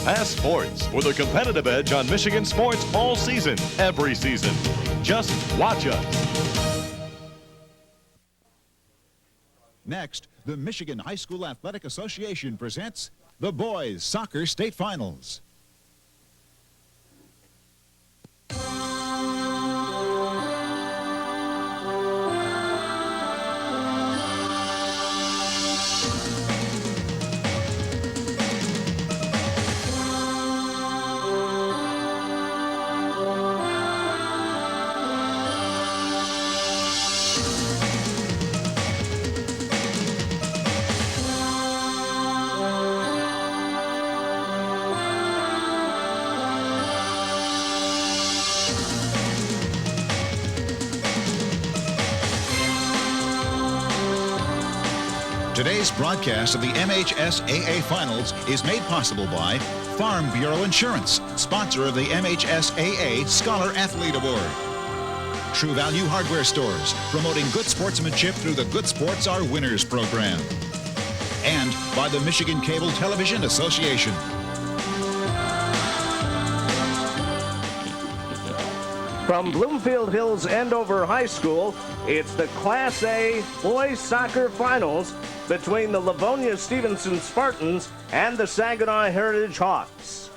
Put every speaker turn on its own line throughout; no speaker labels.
Pass Sports, with a competitive edge on Michigan sports all season, every season. Just watch us.
Next, the Michigan High School Athletic Association presents the Boys Soccer State Finals. Today's broadcast of the MHSAA Finals is made possible by Farm Bureau Insurance, sponsor of the MHSAA Scholar Athlete Award. True Value Hardware Stores, promoting good sportsmanship through the Good Sports Are Winners program. And by the Michigan Cable Television Association.
From Bloomfield Hills-Andover High School, it's the Class A Boys Soccer Finals between the Livonia Stevenson Spartans and the Saginaw Heritage Hawks.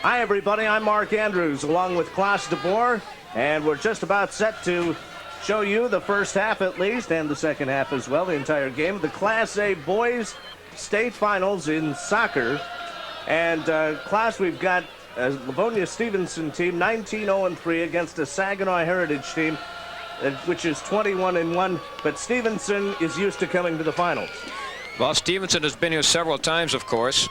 Hi everybody, I'm Mark Andrews along with Klaus DeBoer, and we're just about set to show you the first half at least, and the second half as well, the entire game, the Class A Boys State Finals in soccer. And Klaus, we've got a Livonia Stevenson team 19-0-3 against a Saginaw Heritage team which is 21-1, but Stevenson is used to coming to the finals.
Well, Stevenson has been here several times, of course,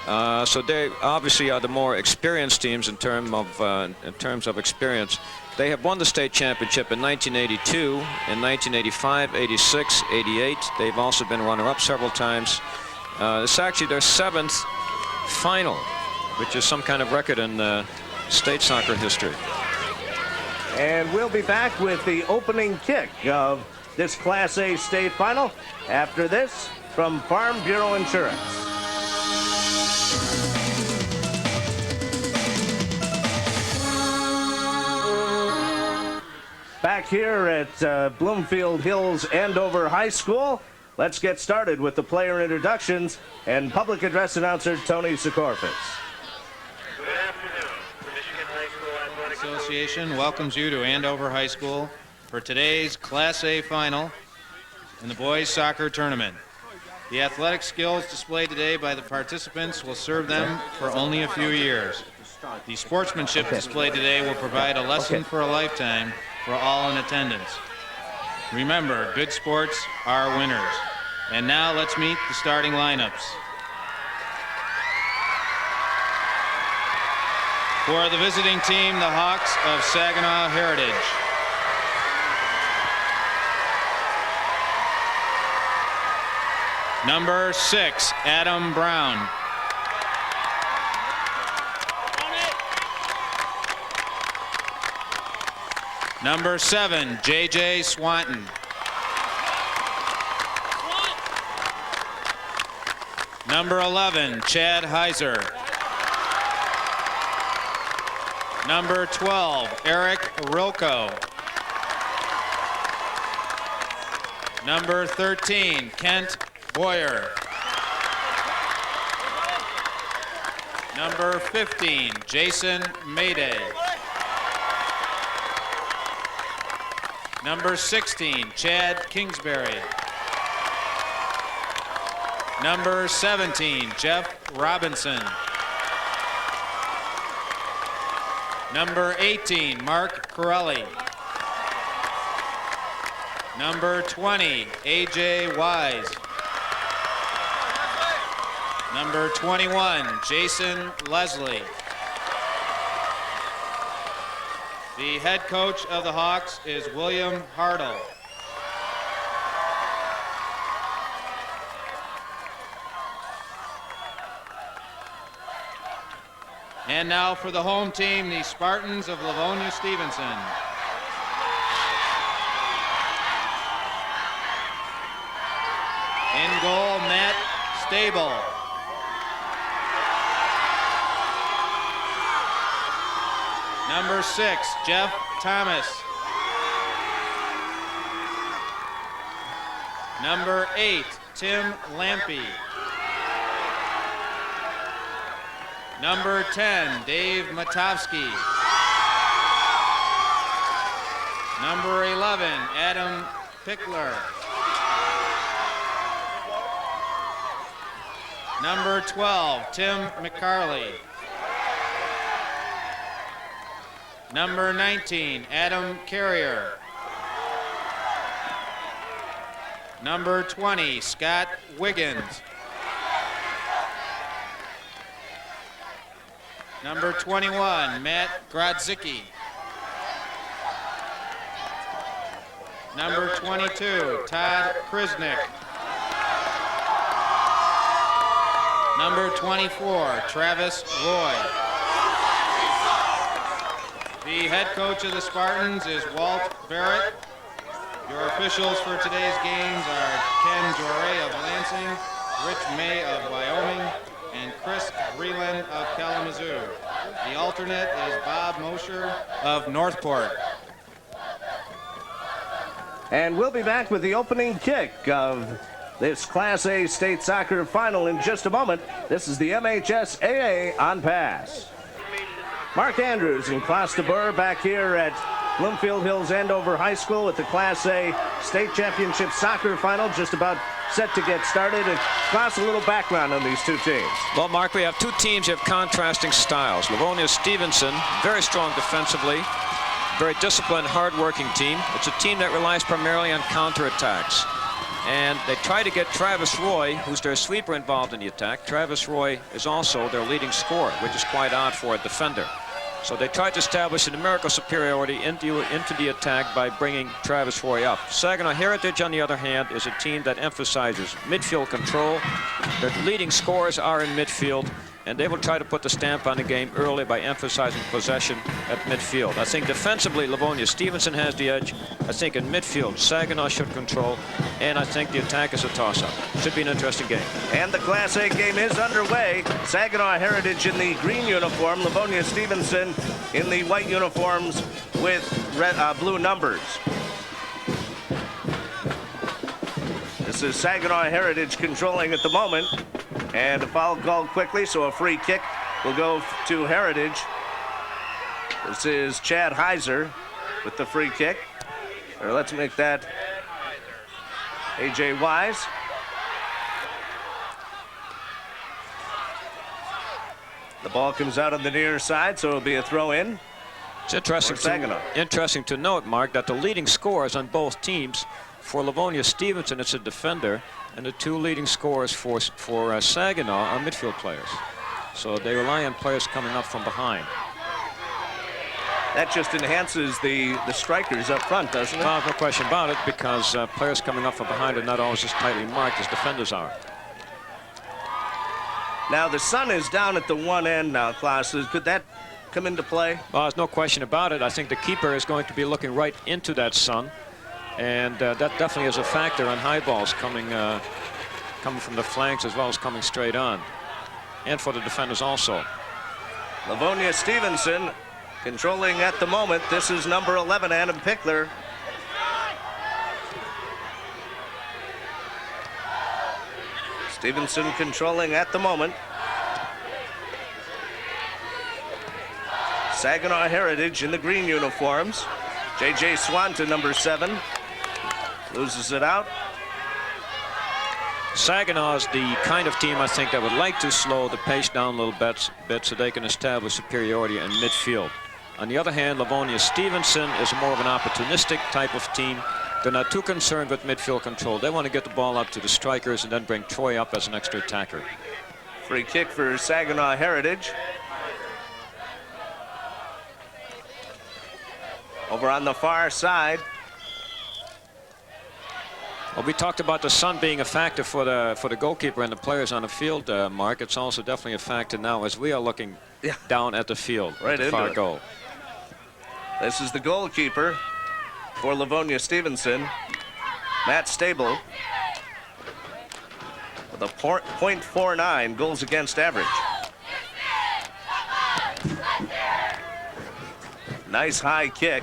so they obviously are the more experienced teams in terms of experience. They have won the state championship in 1982, in 1985, 86, 88. They've also been runner-up several times. It's actually their 7th final, which is some kind of record in state soccer history.
And we'll be back with the opening kick of this Class A state final after this from Farm Bureau Insurance. Back here at Bloomfield Hills-Andover High School, let's get started with the player introductions and public address announcer Tony Sikorfis.
Association welcomes you to Andover High School for today's Class A final in the boys soccer tournament. The athletic skills displayed today by the participants will serve them for only a few years. The sportsmanship displayed today will provide a lesson for a lifetime for all in attendance. Remember, good sports are winners. And now let's meet the starting lineups. For the visiting team, the Hawks of Saginaw Heritage. Number 6, Adam Brown. Number 7, J.J. Swanton. Number 11, Chad Heiser. Number 12, Eric Rilko. Number 13, Kent Boyer. Number 15, Jason Mayday. Number 16, Chad Kingsbury. Number 17, Jeff Robinson. Number 18, Mark Corelli. Number 20, A.J. Wise. Number 21, Jason Leslie. The head coach of the Hawks is William Hartle. And now for the home team, the Spartans of Livonia Stevenson. In goal, Matt Stable. Number 6, Jeff Thomas. Number 8, Tim Lampy. Number 10, Dave Matovsky. Number 11, Adam Pickler. Number 12, Tim McCarley. Number 19, Adam Carrier. Number 20, Scott Wiggins. Number 21, Matt Grodzicki. Number 22, Todd Krisnick. Number 24, Travis Roy. The head coach of the Spartans is Walt Barrett. Your officials for today's games are Ken Doré of Lansing, Rich May of Wyoming, and Chris Breland of Kalamazoo. The alternate is Bob Mosher of Northport.
And we'll be back with the opening kick of this Class A state soccer final in just a moment. This is the MHSAA on pass. Mark Andrews and Klaus de Boer back here at Bloomfield Hills-Andover High School with the Class A state championship soccer final just about set to get started. And Klaus, a little background on these two teams.
Well, Mark, we have two teams that have contrasting styles. Livonia Stevenson, very strong defensively, very disciplined, hard-working team. It's a team that relies primarily on counterattacks. And they try to get Travis Roy, who's their sweeper, involved in the attack. Travis Roy is also their leading scorer, which is quite odd for a defender. So they tried to establish a numerical superiority into the attack by bringing Travis Roy up. Saginaw Heritage, on the other hand, is a team that emphasizes midfield control. Their leading scorers are in midfield, and they will try to put the stamp on the game early by emphasizing possession at midfield. I think defensively, Livonia Stevenson has the edge. I think in midfield, Saginaw should control, and I think the attack is a toss-up. Should be an interesting game.
And the Class A game is underway. Saginaw Heritage in the green uniform, Livonia Stevenson in the white uniforms with blue numbers. This is Saginaw Heritage controlling at the moment. And a foul called quickly, so a free kick will go to Heritage. This is Chad Heiser with the free kick. Or let's make that A.J. Wise. The ball comes out on the near side, so it'll be a throw in.
It's interesting to note, Mark, that the leading scorers on both teams, for Livonia Stevenson, it's a defender, and the two leading scorers for Saginaw are midfield players. So they rely on players coming up from behind.
That just enhances the strikers up front, doesn't it?
No question about it, because players coming up from behind are not always as tightly marked as defenders are.
Now the sun is down at the one end now, Klaus. Could that come into play?
Well, there's no question about it. I think the keeper is going to be looking right into that sun. And that definitely is a factor on high balls coming from the flanks as well as coming straight on. And for the defenders also.
Livonia Stevenson controlling at the moment. This is number 11, Adam Pickler. Stevenson controlling at the moment. Saginaw Heritage in the green uniforms. J.J. Swanton, number 7. Loses it out.
Saginaw is the kind of team, I think, that would like to slow the pace down a little bit so they can establish superiority in midfield. On the other hand, Livonia Stevenson is more of an opportunistic type of team. They're not too concerned with midfield control. They want to get the ball up to the strikers and then bring Troy up as an extra attacker.
Free kick for Saginaw Heritage. Over on the far side.
Well, we talked about the sun being a factor for the goalkeeper and the players on the field, Mark. It's also definitely a factor now as we are looking down at the field,
right
at the far goal.
This is the goalkeeper for Livonia Stevenson, Matt Stable, with a .49 goals against average. Nice high kick.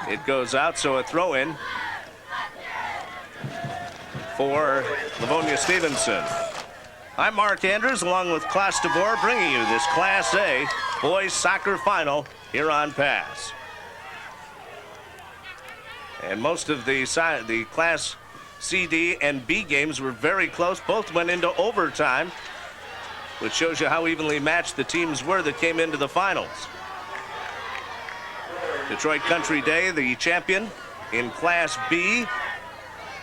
It goes out, so a throw in for Livonia Stevenson. I'm Mark Andrews along with Class DeVore bringing you this Class A boys soccer final here on Pass. And most of the Class C, D, and B games were very close. Both went into overtime, which shows you how evenly matched the teams were that came into the finals. Detroit Country Day, the champion in Class B,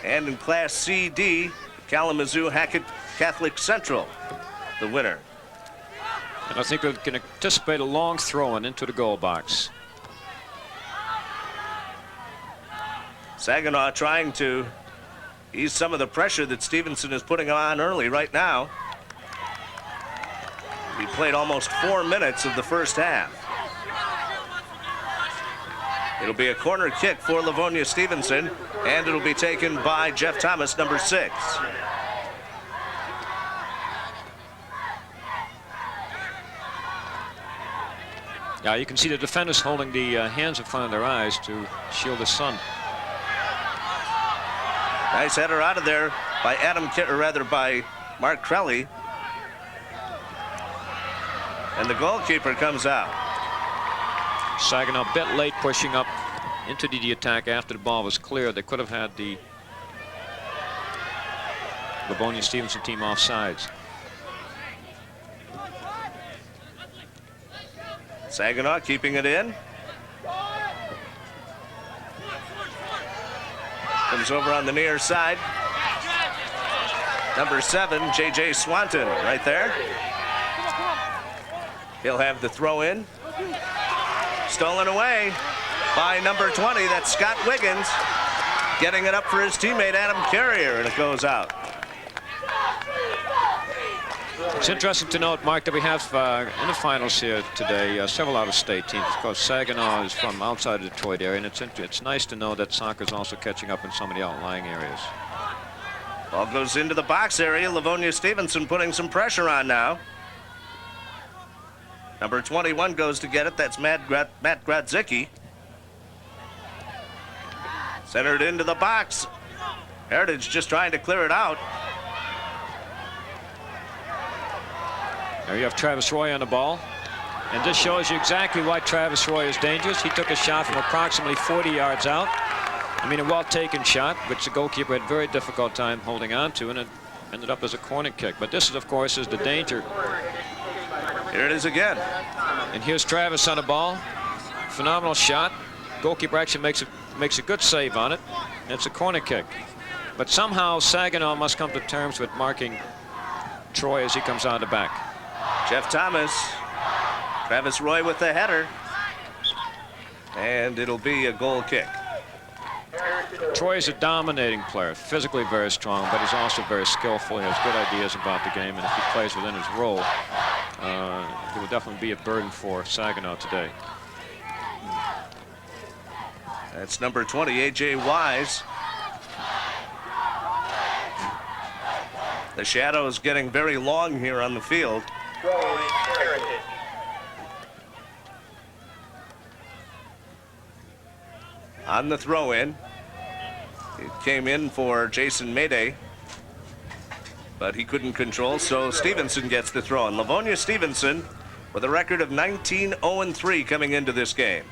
and in Class C/D, Kalamazoo Hackett Catholic Central, the winner.
And I think we can anticipate a long throw-in into the goal box.
Saginaw trying to ease some of the pressure that Stevenson is putting on early right now. We played almost 4 minutes of the first half. It'll be a corner kick for Livonia Stevenson, and it'll be taken by Jeff Thomas, number 6.
Yeah, you can see the defenders holding the hands in front of their eyes to shield the sun.
Nice header out of there by by Mark Crelly. And the goalkeeper comes out.
Saginaw a bit late pushing up into the attack after the ball was cleared. They could have had the Livonia Stevenson team offsides.
Saginaw keeping it in. Comes over on the near side. Number 7, J.J. Swanton, right there. He'll have the throw in. Stolen away by number 20, that's Scott Wiggins. Getting it up for his teammate Adam Carrier, and it goes out.
It's interesting to note, Mark, that we have in the finals here today several out-of-state teams. Of course, Saginaw is from outside the Detroit area, and it's nice to know that soccer is also catching up in some of the outlying areas.
Ball goes into the box area. Livonia Stevenson putting some pressure on now. Number 21 goes to get it. That's Matt Grodzicki. Centered into the box. Heritage just trying to clear it out.
There you have Travis Roy on the ball. And this shows you exactly why Travis Roy is dangerous. He took a shot from approximately 40 yards out. I mean, a well-taken shot, which the goalkeeper had a very difficult time holding on to, and it ended up as a corner kick. But this, is, of course, is the danger.
Here it is again.
And here's Travis on the ball. Phenomenal shot. Goalkeeper actually makes a good save on it. And it's a corner kick. But somehow Saginaw must come to terms with marking Troy as he comes out of the back.
Jeff Thomas. Travis Roy with the header. And it'll be a goal kick.
Troy is a dominating player, physically very strong, but he's also very skillful. He has good ideas about the game, and if he plays within his role, he will definitely be a burden for Saginaw today.
That's number 20, A.J. Wise. The shadow is getting very long here on the field. On the throw-in. It came in for Jason Mayday, but he couldn't control, so Stevenson gets the throw. And Livonia Stevenson with a record of 19-0-3 coming into this game.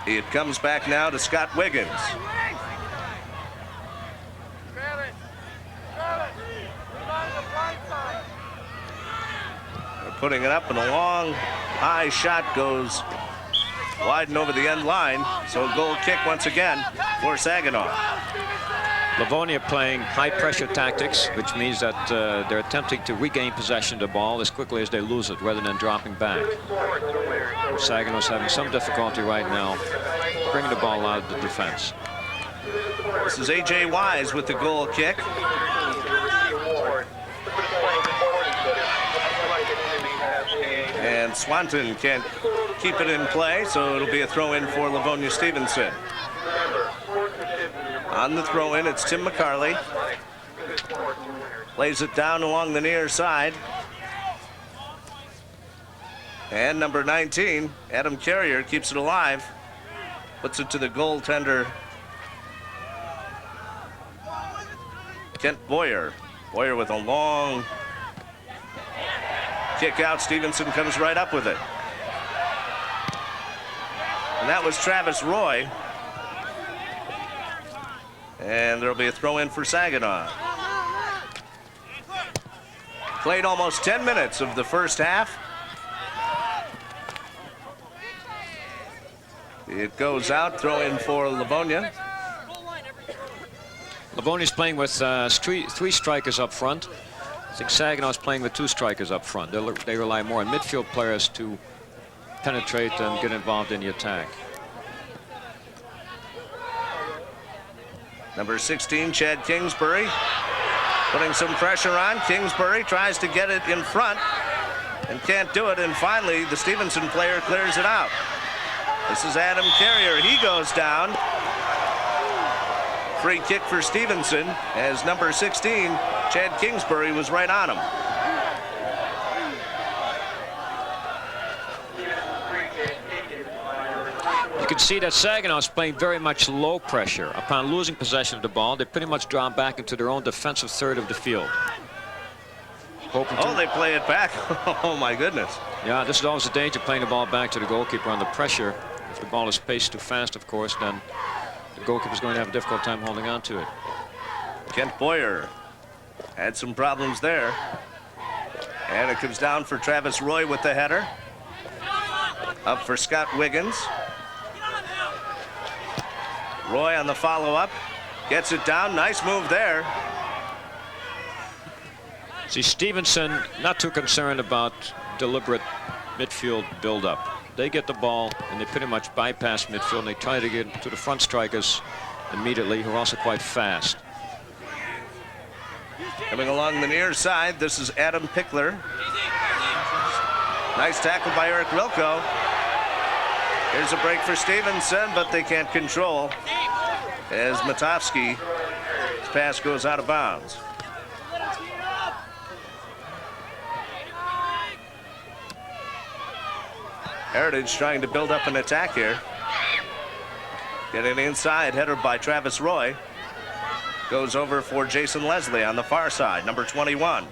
It comes back now to Scott Wiggins. They're putting it up, and a long, high shot goes wide and over the end line, so a goal kick once again for Saginaw.
Livonia playing high-pressure tactics, which means that they're attempting to regain possession of the ball as quickly as they lose it, rather than dropping back. Saginaw's having some difficulty right now bringing the ball out of the defense.
This is A.J. Wise with the goal kick. And Swanton can't keep it in play, so it'll be a throw-in for Livonia Stevenson. On the throw-in, it's Tim McCarley. Plays it down along the near side. And number 19, Adam Carrier, keeps it alive. Puts it to the goaltender, Kent Boyer. Boyer with a long kick out. Stevenson comes right up with it. And that was Travis Roy. And there'll be a throw in for Saginaw. Played almost 10 minutes of the first half. It goes out, throw in for Livonia.
Livonia's playing with three strikers up front. I think Saginaw's playing with 2 strikers up front. They rely more on midfield players to penetrate and get involved in the attack.
Number 16, Chad Kingsbury, putting some pressure on. Kingsbury tries to get it in front and can't do it. And finally, the Stevenson player clears it out. This is Adam Carrier. He goes down. Free kick for Stevenson as number 16, Chad Kingsbury, was right on him.
You can see that Saginaw's playing very much low pressure. Upon losing possession of the ball, they pretty much draw back into their own defensive third of the field.
Oh, they play it back. Oh, my goodness.
Yeah, this is always a danger, playing the ball back to the goalkeeper under pressure. If the ball is paced too fast, of course, then the goalkeeper's going to have a difficult time holding on to it.
Kent Boyer had some problems there. And it comes down for Travis Roy with the header. Up for Scott Wiggins. Roy on the follow-up. Gets it down. Nice move there.
See, Stevenson not too concerned about deliberate midfield build-up. They get the ball and they pretty much bypass midfield, and they try to get to the front strikers immediately, who are also quite fast.
Coming along the near side, this is Adam Pickler. Nice tackle by Eric Rilko. Here's a break for Stevenson, but they can't control as Matovsky's pass goes out of bounds. Heritage trying to build up an attack here. Getting inside, header by Travis Roy. Goes over for Jason Leslie on the far side, number 21.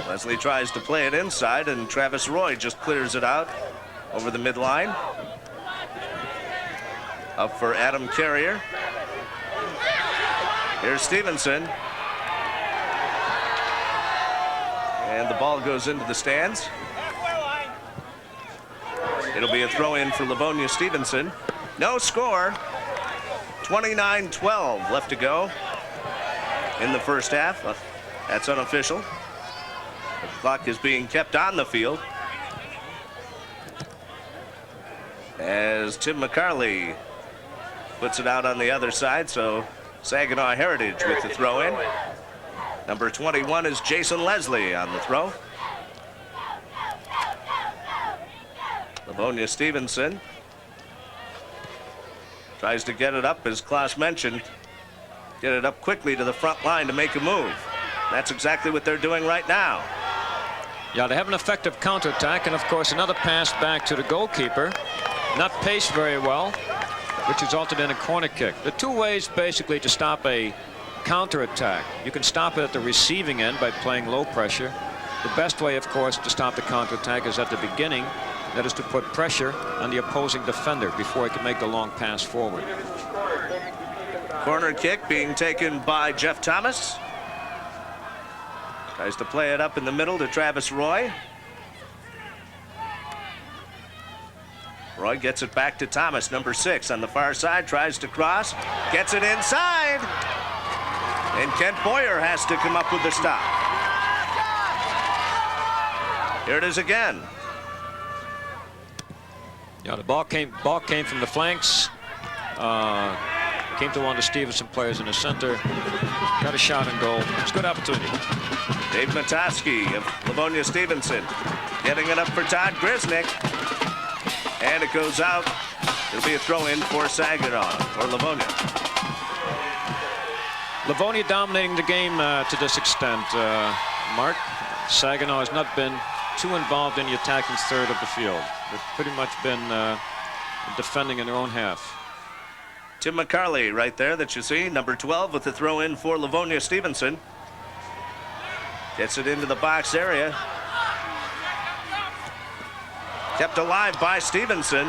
Leslie tries to play it inside, and Travis Roy just clears it out over the midline. Up for Adam Carrier. Here's Stevenson. And the ball goes into the stands. It'll be a throw in for Livonia Stevenson. No score. 29-12 left to go in the first half. That's unofficial. The clock is being kept on the field as Tim McCarley puts it out on the other side. So Saginaw Heritage with the throw in. Number 21 is Jason Leslie on the throw. Livonia Stevenson tries to get it up, as Klaus mentioned, get it up quickly to the front line to make a move. That's exactly what they're doing right now.
Yeah, they have an effective counterattack, and of course another pass back to the goalkeeper. Not paced very well, which resulted in a corner kick. The 2 ways basically to stop a counterattack. You can stop it at the receiving end by playing low pressure. The best way, of course, to stop the counterattack is at the beginning. That is to put pressure on the opposing defender before he can make the long pass forward.
Corner kick being taken by Jeff Thomas. Tries to play it up in the middle to Travis Roy. Roy gets it back to Thomas, number 6 on the far side, tries to cross, gets it inside. And Kent Boyer has to come up with the stop. Here it is again.
Yeah, the ball came from the flanks. Came to one of the Stevenson players in the center. Got a shot and goal. It's a good opportunity.
Dave Matovsky of Livonia Stevenson getting it up for Todd Grisnick. And it goes out. It'll be a throw in for Saginaw or Livonia.
Livonia dominating the game to this extent, Mark. Saginaw has not been too involved in the attacking third of the field. They've pretty much been defending in their own half.
Tim McCarley right there that you see, number 12 with the throw in for Livonia Stevenson. Gets it into the box area. Kept alive by Stevenson.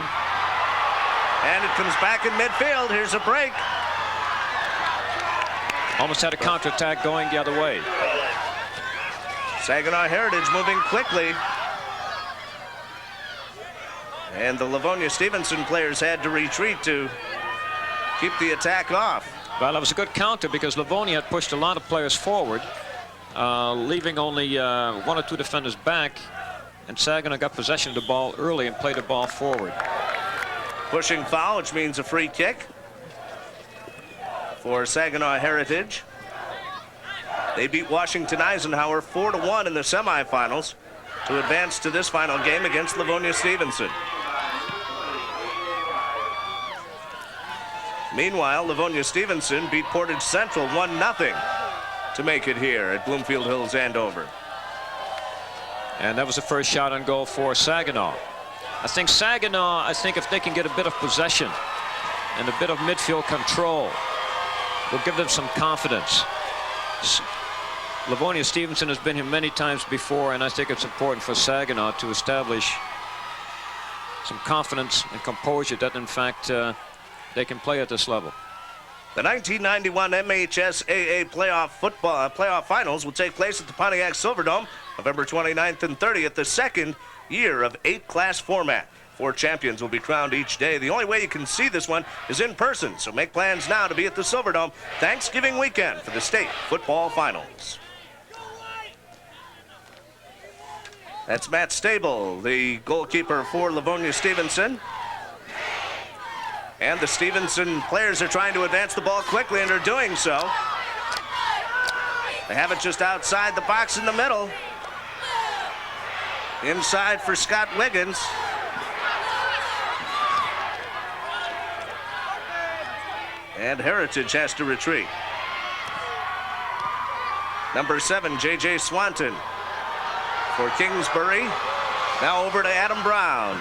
And it comes back in midfield. Here's a break.
Almost had a counterattack going the other way.
Saginaw Heritage moving quickly. And the Livonia Stevenson players had to retreat to keep the attack off.
Well, it was a good counter because Livonia had pushed a lot of players forward, leaving only 1 or 2 defenders back, and Saginaw got possession of the ball early and played the ball forward.
Pushing foul, which means a free kick for Saginaw Heritage. They beat Washington Eisenhower 4-1 in the semifinals to advance to this final game against Livonia Stevenson. Meanwhile, Livonia Stevenson beat Portage Central 1-0 to make it here at Bloomfield Hills-Andover.
And that was the first shot on goal for Saginaw. I think Saginaw, if they can get a bit of possession and a bit of midfield control, will give them some confidence. Livonia Stevenson has been here many times before, and I think it's important for Saginaw to establish some confidence and composure that, in fact, they can play at this level.
The 1991 MHSAA playoff finals will take place at the Pontiac Silverdome November 29th and 30th, the second year of 8-class format. 4 champions will be crowned each day. The only way you can see this one is in person, so make plans now to be at the Silverdome Thanksgiving weekend for the state football finals. That's Matt Stable, the goalkeeper for Livonia Stevenson. And the Stevenson players are trying to advance the ball quickly, and are doing so. They have it just outside the box in the middle. Inside for Scott Wiggins. And Heritage has to retreat. Number 7, J.J. Swanton for Kingsbury. Now over to Adam Brown.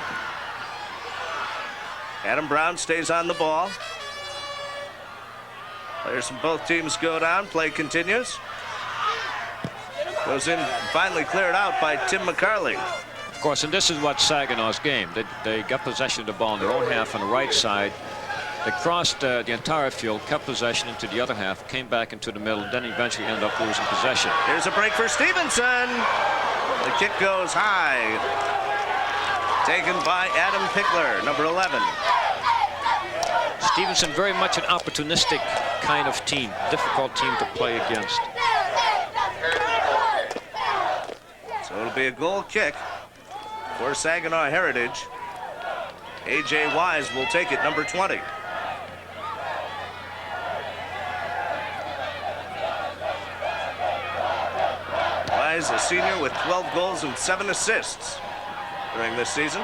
Adam Brown stays on the ball. Players from both teams go down. Play continues. Goes in, finally cleared out by Tim McCarley.
Of course, and this is what Saginaw's game. They got possession of the ball in their own half on the right side. They crossed the entire field, kept possession into the other half, came back into the middle, and then eventually ended up losing possession.
Here's a break for Stevenson. The kick goes high. Taken by Adam Pickler, number 11.
Stevenson, very much an opportunistic kind of team, difficult team to play against.
So it'll be a goal kick for Saginaw Heritage. A.J. Wise will take it, number 20. Wise, a senior with 12 goals and 7 assists during this season.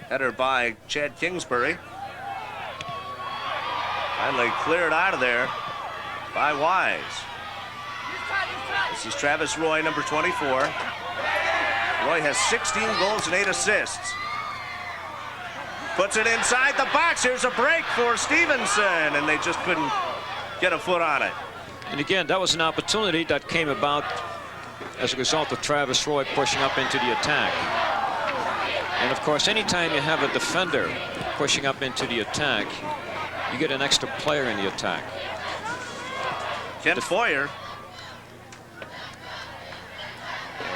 Header by Chad Kingsbury. Finally cleared out of there by Wise. This is Travis Roy, number 24. Roy has 16 goals and 8 assists. Puts it inside the box. Here's a break for Stevenson, and they just couldn't get a foot on it.
And again, that was an opportunity that came about as a result of Travis Roy pushing up into the attack. And of course, anytime you have a defender pushing up into the attack, you get an extra player in the attack.
Kent Foyer.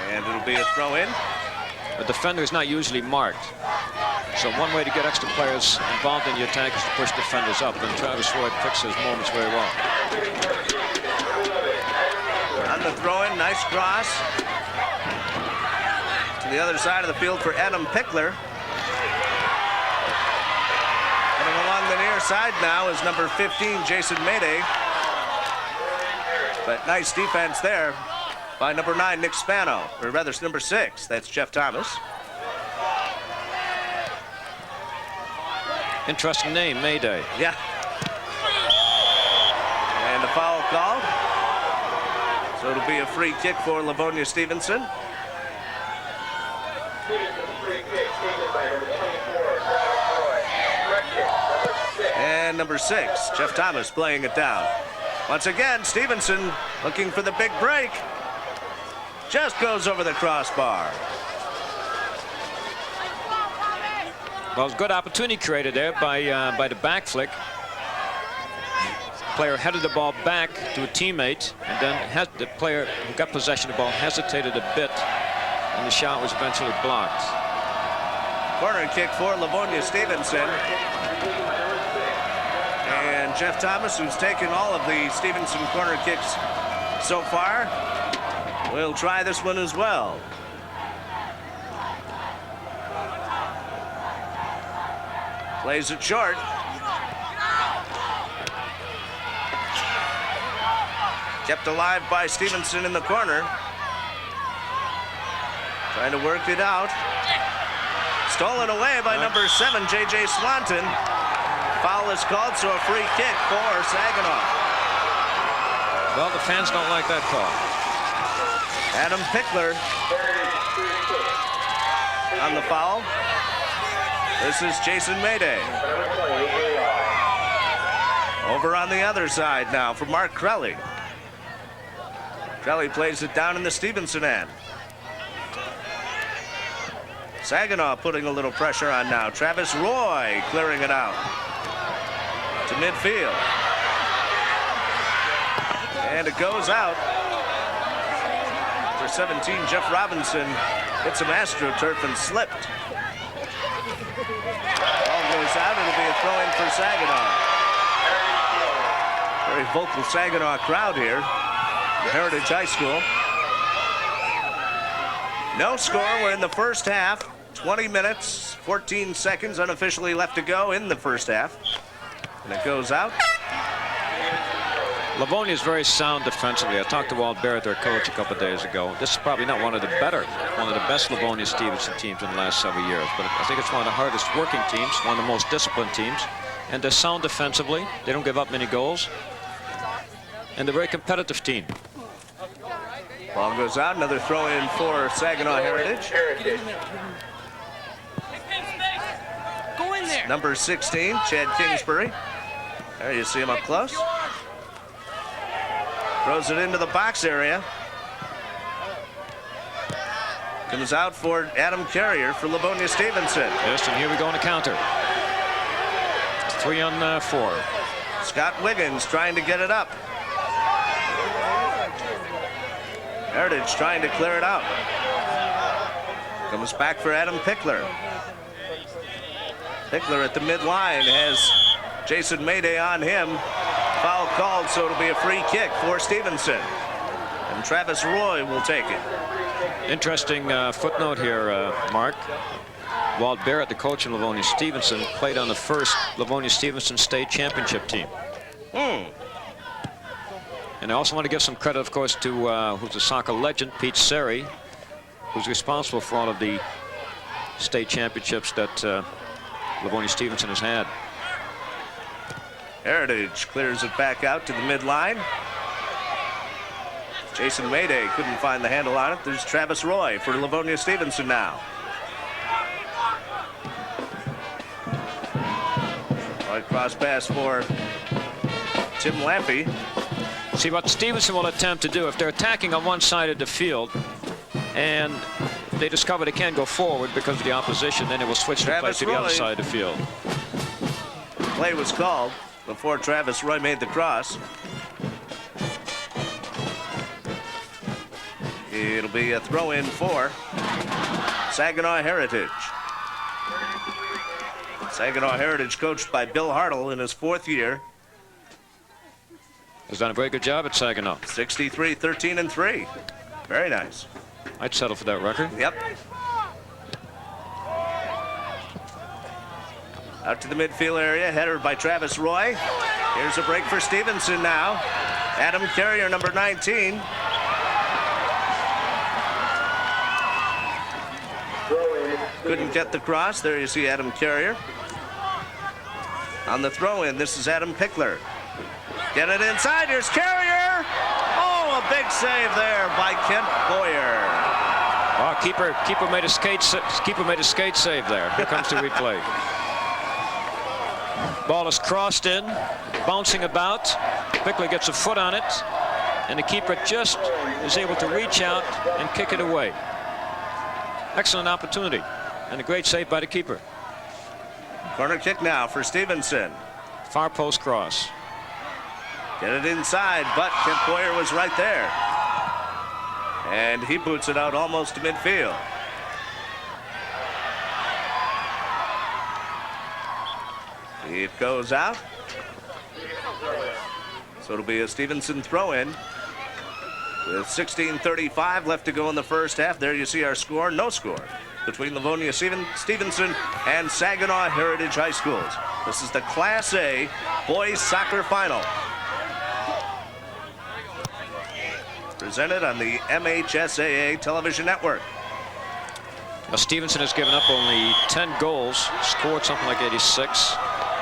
And it'll be a throw in.
A defender is not usually marked. So one way to get extra players involved in the attack is to push defenders up. And Travis Roy picks his moments very well.
On the throw in, nice cross. To the other side of the field for Adam Pickler. Coming along the near side now is number 15, Jason Mayday. But nice defense there by number 9, Nick Spano. Or rather, it's number 6. That's Jeff Thomas.
Interesting name, Mayday.
Yeah. And a foul called. So it'll be a free kick for Livonia Stevenson. And number 6, Jeff Thomas playing it down. Once again, Stevenson looking for the big break. Just goes over the crossbar.
Well, good opportunity created there by the back flick. Player headed the ball back to a teammate, and then the player who got possession of the ball hesitated a bit, and the shot was eventually blocked.
Corner kick for Livonia Stevenson. And Jeff Thomas, who's taken all of the Stevenson corner kicks so far, will try this one as well. Plays it short. Kept alive by Stevenson in the corner. Trying to work it out. Stolen away by number 7, J.J. Swanton. Foul is called, so a free kick for Saginaw.
Well, the fans don't like that call.
Adam Pickler on the foul. This is Jason Mayday. Over on the other side now for Mark Crelly. Crelly plays it down in the Stevenson end. Saginaw putting a little pressure on now. Travis Roy clearing it out to midfield. And it goes out. For 17, Jeff Robinson hit some AstroTurf and slipped. Ball goes out. It'll be a throw-in for Saginaw. Very vocal Saginaw crowd here at Heritage High School. No score. We're in the first half. 20 minutes, 14 seconds unofficially left to go in the first half. And it goes out.
Livonia is very sound defensively. I talked to Walt Barrett, their coach, a couple of days ago. This is probably not one of the best Livonia Stevenson teams in the last several years, but I think it's one of the hardest working teams, one of the most disciplined teams. And they're sound defensively. They don't give up many goals. And they're a very competitive team.
Ball goes out. Another throw in for Saginaw Heritage.
Go in there.
Number 16, Chad Kingsbury. There you see him up close. Throws it into the box area. Comes out for Adam Carrier for Livonia Stevenson.
Yes, and here we go on the counter. 3 on 4.
Scott Wiggins trying to get it up. Heritage trying to clear it out. Comes back for Adam Pickler. Pickler at the midline has Jason Mayday on him. Foul called, so it'll be a free kick for Stevenson. And Travis Roy will take it.
Interesting footnote here, Mark. Walt Barrett, the coach of Livonia Stevenson, played on the first Livonia Stevenson state championship team. And I also want to give some credit, of course, to who's a soccer legend, Pete Seri, who's responsible for all of the state championships that Livonia Stevenson has had.
Heritage clears it back out to the midline. Jason Mayday couldn't find the handle on it. There's Travis Roy for Livonia Stevenson now. Right cross pass for Tim Lampy.
See what Stevenson will attempt to do if they're attacking on one side of the field and they discover they can't go forward because of the opposition, then it will switch the play to the other side of the field.
Play was called before Travis Roy made the cross. It'll be a throw-in for Saginaw Heritage. Saginaw Heritage coached by Bill Hartle in his 4th year.
Has done a very good job at Saginaw.
63, 13, and 3. Very nice.
I'd settle for that record.
Yep. Out to the midfield area, header by Travis Roy. Here's a break for Stevenson now. Adam Carrier, number 19. Couldn't get the cross. There you see Adam Carrier. On the throw-in, this is Adam Pickler. Get it inside. Here's Carrier. Oh, a big save there by Kent Boyer.
Wow, keeper made a skate save there. Here comes the replay. Ball is crossed in, bouncing about. Pickler gets a foot on it, and the keeper just is able to reach out and kick it away. Excellent opportunity, and a great save by the keeper.
Corner kick now for Stevenson.
Far post cross.
Get it inside, but Kent Boyer was right there. And he boots it out almost to midfield. It goes out. So it'll be a Stevenson throw-in. With 16:35 left to go in the first half. There you see our score. No score between Livonia Stevenson and Saginaw Heritage High Schools. This is the Class A Boys Soccer Final. Presented on the MHSAA television network.
Now, Stevenson has given up only 10 goals, scored something like 86.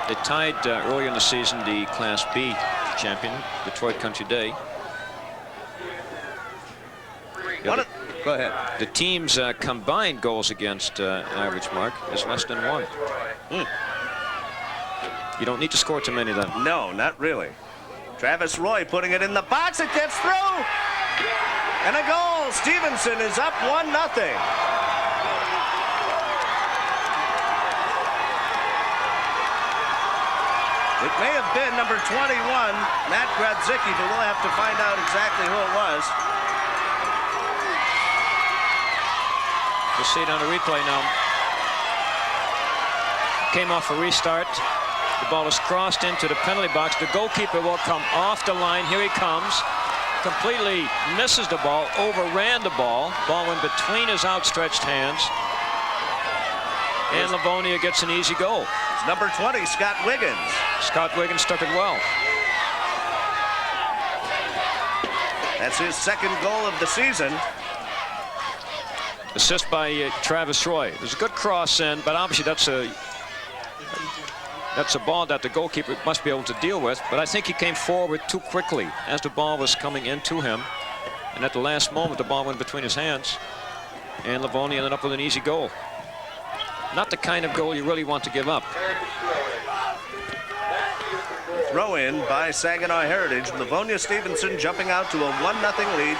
They tied earlier in the season the Class B champion, Detroit Country Day.
Go ahead.
The team's combined goals against average mark is less than 1. You don't need to score too many of them.
No, not really. Travis Roy putting it in the box. It gets through. And a goal. Stevenson is up 1-0. It may have been number 21, Matt Grodzicki, but we'll have to find out exactly who it was.
We'll see it on the replay now. Came off a restart. The ball is crossed into the penalty box. The goalkeeper will come off the line. Here he comes. Completely misses the ball, overran the ball. Ball went between his outstretched hands. And Livonia gets an easy goal.
It's number 20, Scott Wiggins.
Scott Wiggins stuck it well.
That's his second goal of the season.
Assist by Travis Roy. There's a good cross in, but obviously that's a ball that the goalkeeper must be able to deal with. But I think he came forward too quickly as the ball was coming into him. And at the last moment, the ball went between his hands. And Livonia ended up with an easy goal. Not the kind of goal you really want to give up.
Throw in by Saginaw Heritage. Livonia Stevenson jumping out to a 1-0 lead.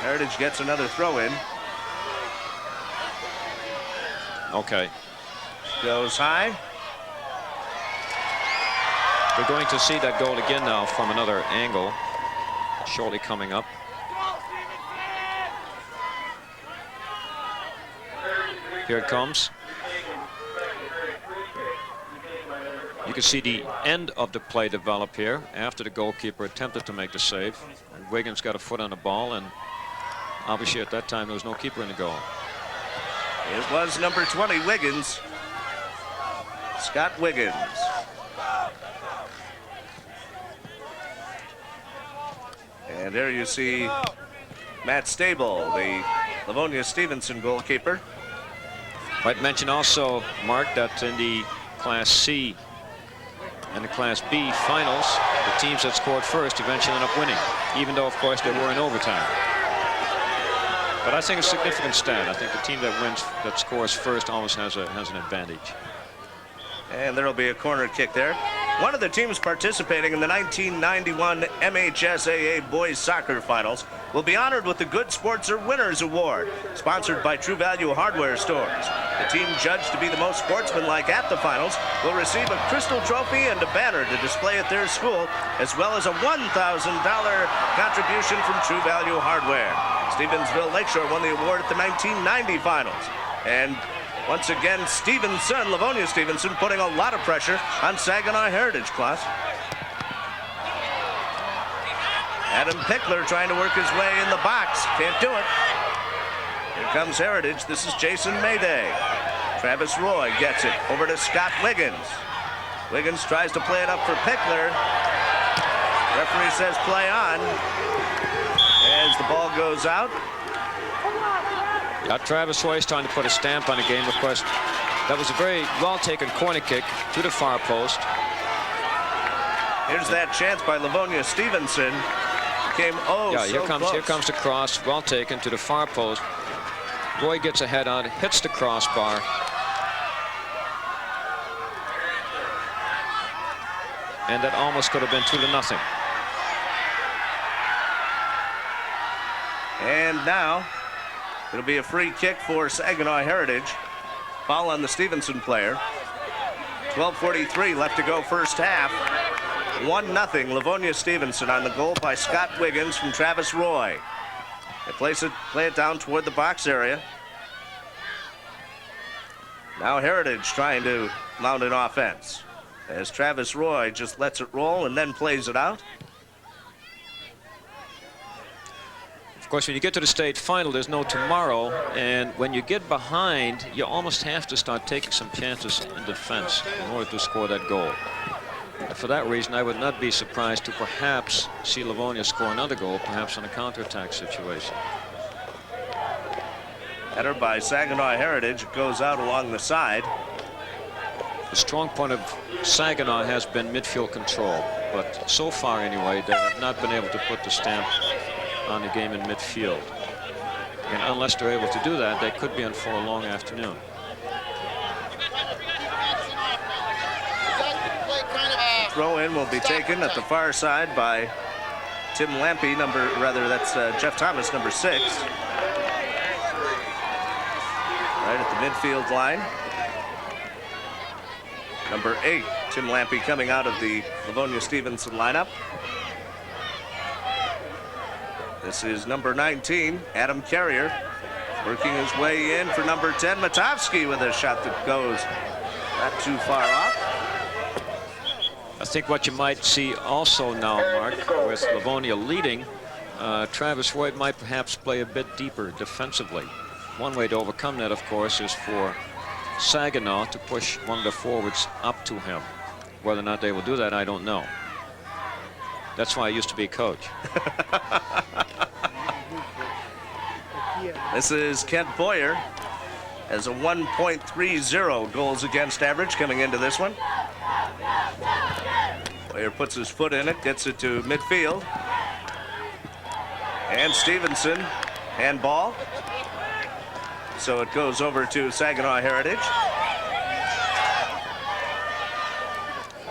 Heritage gets another throw in.
Okay.
Goes high.
We're going to see that goal again now from another angle, shortly coming up. Here it comes. You can see the end of the play develop here after the goalkeeper attempted to make the save. And Wiggins got a foot on the ball, and obviously at that time there was no keeper in the goal.
It was number 20, Wiggins. Scott Wiggins. And there you see Matt Stable, the Livonia Stevenson goalkeeper.
Might mention also, Mark, that in the Class C and the Class B finals, the teams that scored first eventually end up winning, even though, of course, they were in overtime. But I think it's a significant stat. I think the team that scores first always has an advantage.
And there'll be a corner kick there. One of the teams participating in the 1991 MHSAA Boys Soccer Finals will be honored with the Good Sportser Winners Award, sponsored by True Value Hardware Stores. The team judged to be the most sportsmanlike at the finals will receive a crystal trophy and a banner to display at their school, as well as a $1,000 contribution from True Value Hardware. Stevensville Lakeshore won the award at the 1990 finals. And once again, Stevenson, Livonia Stevenson, putting a lot of pressure on Saginaw Heritage class. Adam Pickler trying to work his way in the box. Can't do it. Here comes Heritage. This is Jason Mayday. Travis Roy gets it over to Scott Wiggins. Wiggins tries to play it up for Pickler. Referee says play on. As the ball goes out.
Travis Roy's trying to put a stamp on the game, of course. That was a very well-taken corner kick to the far post.
Here's that chance by Livonia Stevenson. Came
Here
close.
comes the cross, well taken to the far post. Roy gets a head on, hits the crossbar. And that almost could have been 2-0.
And now it'll be a free kick for Saginaw Heritage. Foul on the Stevenson player. 12:43 left to go first half. 1-0 Livonia Stevenson on the goal by Scott Wiggins from Travis Roy. They play it down toward the box area. Now Heritage trying to mount an offense as Travis Roy just lets it roll and then plays it out.
Of course, when you get to the state final, there's no tomorrow, and when you get behind, you almost have to start taking some chances in defense in order to score that goal. And for that reason, I would not be surprised to perhaps see Livonia score another goal, perhaps on a counterattack situation.
Header by Saginaw Heritage. It goes out along the side.
The strong point of Saginaw has been midfield control, but so far anyway, they have not been able to put the stamp on the game in midfield. And unless they're able to do that, they could be in for a long afternoon.
Throw in will be taken at the far side by Tim Lampy, that's Jeff Thomas, number 6. Right at the midfield line. Number 8, Tim Lampy coming out of the Livonia Stevenson lineup. This is number 19, Adam Carrier, working his way in for number 10, Matovsky, with a shot that goes not too far off.
I think what you might see also now, Mark, with Livonia leading, Travis Roy might perhaps play a bit deeper defensively. One way to overcome that, of course, is for Saginaw to push one of the forwards up to him. Whether or not they will do that, I don't know. That's why I used to be a coach.
This is Kent Boyer, has a 1.30 goals against average coming into this one. Boyer puts his foot in it, gets it to midfield. And Stevenson, handball. So it goes over to Saginaw Heritage.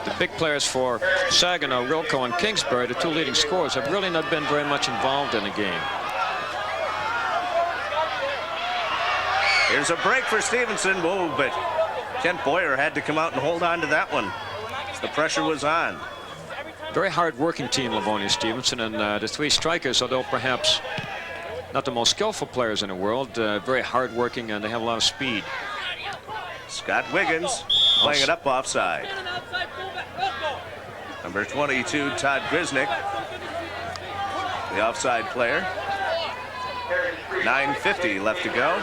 The big players for Saginaw, Rilko and Kingsbury, the 2 leading scorers, have really not been very much involved in the game.
Here's a break for Stevenson. Whoa, but Kent Boyer had to come out and hold on to that one. The pressure was on.
Very hard-working team, Livonia Stevenson, and the 3 strikers, although perhaps not the most skillful players in the world, very hard-working, and they have a lot of speed.
Scott Wiggins playing it up offside. Number 22, Todd Grisnick, the offside player. 9:50 left to go.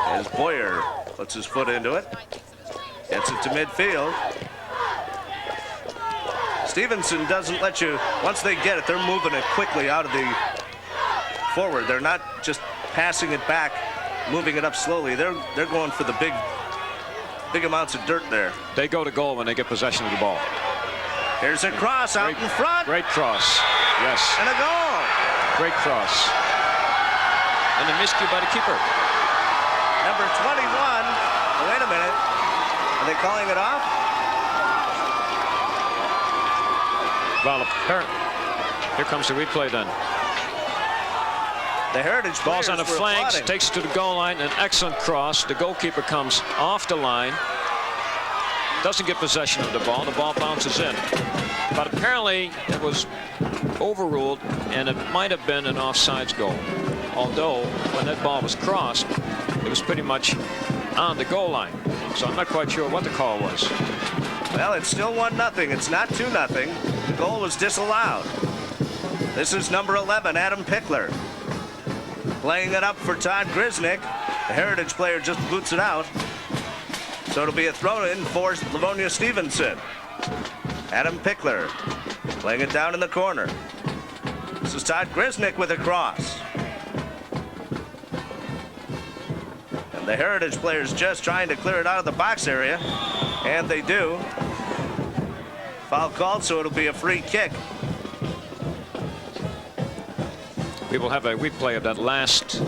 As Boyer puts his foot into it, gets it to midfield. Stevenson doesn't let you, once they get it, they're moving it quickly out of the forward. They're not just passing it back, moving it up slowly. They're going for the big amounts of dirt there.
They go to goal when they get possession of the ball.
Here's a cross out in front.
Great cross. Yes.
And a goal.
Great cross. And a miscue by the keeper.
Number 21. Wait a minute. Are they calling it off?
Well, apparently. Here comes the replay then.
The Heritage
ball's on the
players were
flanks,
applauding.
takes it to the goal line, an excellent cross. The goalkeeper comes off the line, doesn't get possession of the ball bounces in. But apparently it was overruled, and it might have been an offsides goal. Although when that ball was crossed, it was pretty much on the goal line. So I'm not quite sure what the call was.
Well, it's still 1-0. It's not 2-0. The goal was disallowed. This is number 11, Adam Pickler, playing it up for Todd Grisnick. The Heritage player just boots it out. So it'll be a throw-in for Livonia Stevenson. Adam Pickler playing it down in the corner. This is Todd Grisnick with a cross. And The Heritage players just trying to clear it out of the box area, and they do. Foul called, so it'll be a free kick.
We will have a replay of that last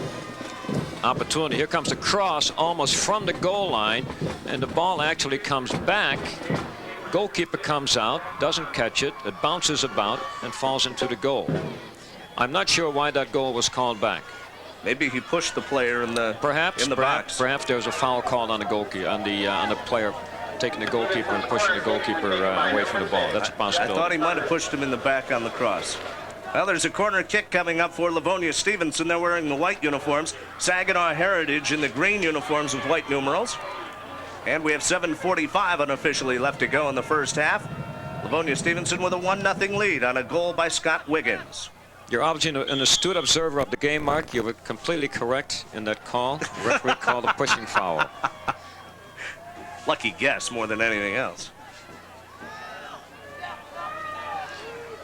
opportunity. Here comes the cross almost from the goal line, and the ball actually comes back. Goalkeeper comes out, doesn't catch it. It bounces about and falls into the goal. I'm not sure why that goal was called back.
Maybe he pushed the player in the box.
Perhaps there was a foul called on the goalkeeper, on the player taking the goalkeeper and pushing the goalkeeper away from the ball. That's a possibility.
I thought he might have pushed him in the back on the cross. Well, there's a corner kick coming up for Livonia Stevenson. They're wearing the white uniforms. Saginaw Heritage in the green uniforms with white numerals. And we have 7:45 unofficially left to go in the first half. Livonia Stevenson with a 1-0 lead on a goal by Scott Wiggins.
You're obviously an astute observer of the game, Mark. You were completely correct in that call. The referee called a pushing foul.
Lucky guess more than anything else.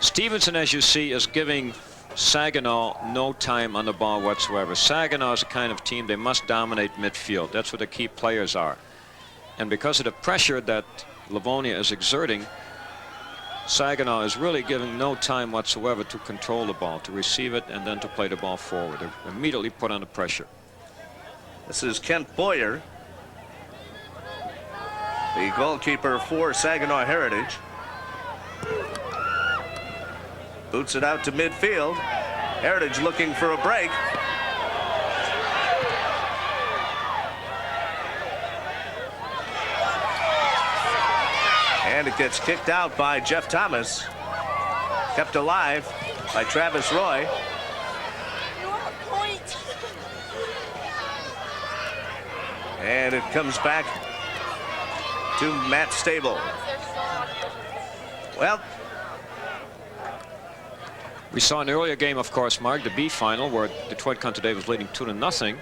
Stevenson, as you see, is giving Saginaw no time on the ball whatsoever. Saginaw is the kind of team they must dominate midfield. That's what the key players are. And because of the pressure that Livonia is exerting, Saginaw is really giving no time whatsoever to control the ball, to receive it, and then to play the ball forward. They're immediately put under pressure.
This is Kent Boyer, the goalkeeper for Saginaw Heritage. Boots it out to midfield. Heritage looking for a break. And it gets kicked out by Jeff Thomas. Kept alive by Travis Roy. And it comes back to Matt Stable. Well,
we saw in the earlier game, of course, Mark, the B final, where Detroit Country Day was leading 2-0.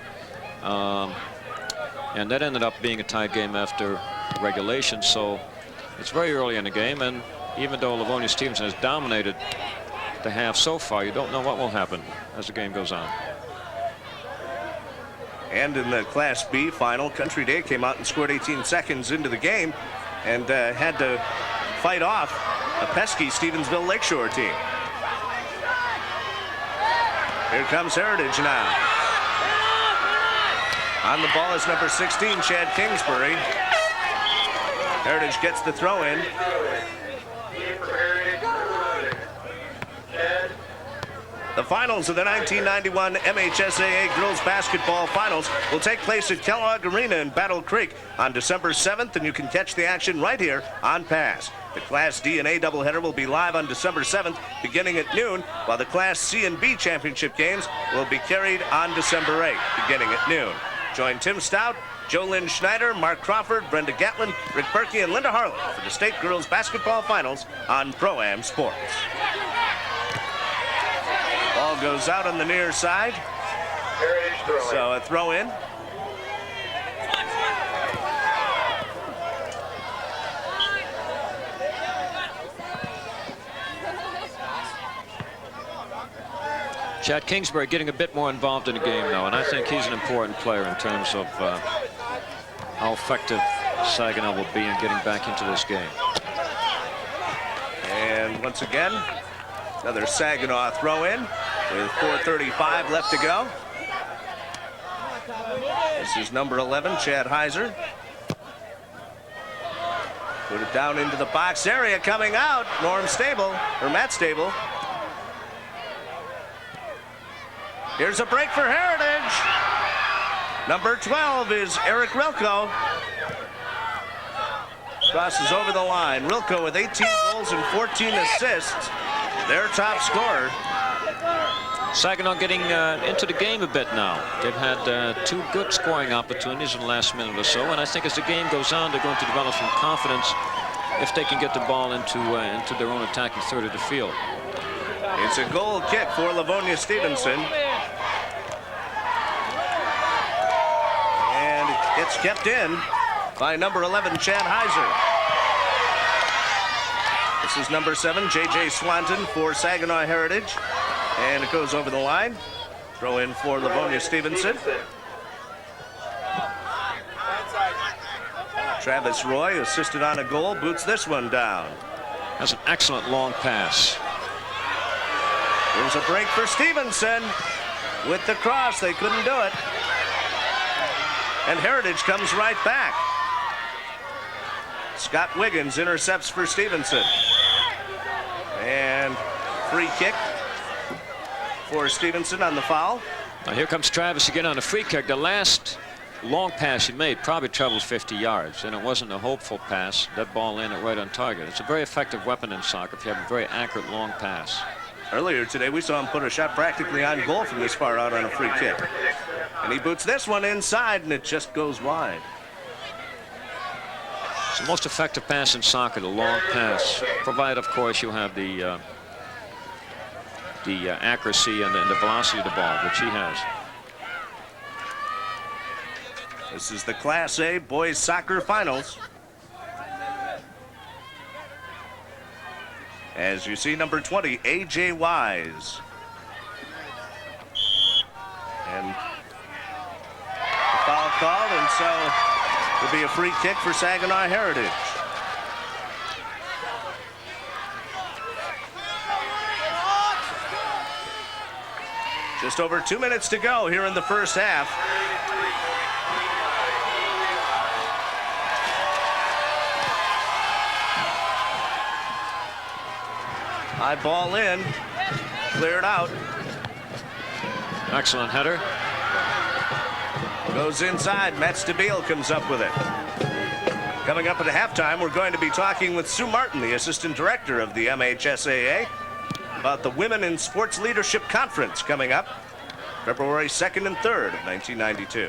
And that ended up being a tied game after regulation. So it's very early in the game, and even though Livonia Stevenson has dominated the half so far, you don't know what will happen as the game goes on.
And in the Class B final, Country Day came out and scored 18 seconds into the game and had to fight off a pesky Stevensville Lakeshore team. Here comes Heritage now. On the ball is number 16, Chad Kingsbury. Heritage gets the throw in. The finals of the 1991 MHSAA Girls Basketball Finals will take place at Kellogg Arena in Battle Creek on December 7th, and you can catch the action right here on Pass. The Class D and A doubleheader will be live on December 7th, beginning at noon, while the Class C and B championship games will be carried on December 8th, beginning at noon. Join Tim Stout, Joe Lynn Schneider, Mark Crawford, Brenda Gatlin, Rick Berkey, and Linda Harlan for the State Girls Basketball Finals on Pro-Am Sports. Ball goes out on the near side. So a throw in.
Chad Kingsbury getting a bit more involved in the game now, and I think he's an important player in terms of how effective Saginaw will be in getting back into this game.
And once again, another Saginaw throw in with 4:35 left to go. This is number 11, Chad Heiser. Put it down into the box area, coming out, Matt Stable. Here's a break for Heritage. Number 12 is Eric Rilko. Crosses over the line. Rilko with 18 goals and 14 assists. Their top scorer.
Saginaw getting into the game a bit now. They've had 2 good scoring opportunities in the last minute or so, and I think as the game goes on, they're going to develop some confidence if they can get the ball into their own attacking third of the field.
It's a goal kick for Livonia Stevenson. And it gets kept in by number 11, Chad Heiser. This is number 7, J.J. Swanton for Saginaw Heritage. And it goes over the line. Throw in for Livonia Stevenson. Travis Roy, assisted on a goal, boots this one down.
That's an excellent long pass.
Here's a break for Stevenson. With the cross, they couldn't do it. And Heritage comes right back. Scott Wiggins intercepts for Stevenson. And free kick for Stevenson on the foul.
Now here comes Travis again on a free kick. The last long pass he made probably traveled 50 yards, and it wasn't a hopeful pass. That ball landed right on target. It's a very effective weapon in soccer if you have a very accurate long pass.
Earlier today, we saw him put a shot practically on goal from this far out on a free kick. And he boots this one inside, and it just goes wide.
It's the most effective pass in soccer, the long pass, provided, of course, you have the accuracy and the velocity of the ball, which he has.
This is the Class A Boys Soccer Finals. As you see, number 20, A.J. Wise. And the foul called, and so will be a free kick for Saginaw Heritage. Just over 2 minutes to go here in the first half. High ball in, cleared out.
Excellent header.
Goes inside, Matt Stabile comes up with it. Coming up at halftime, we're going to be talking with Sue Martin, the Assistant Director of the MHSAA, about the Women in Sports Leadership Conference coming up February 2nd and 3rd of 1992.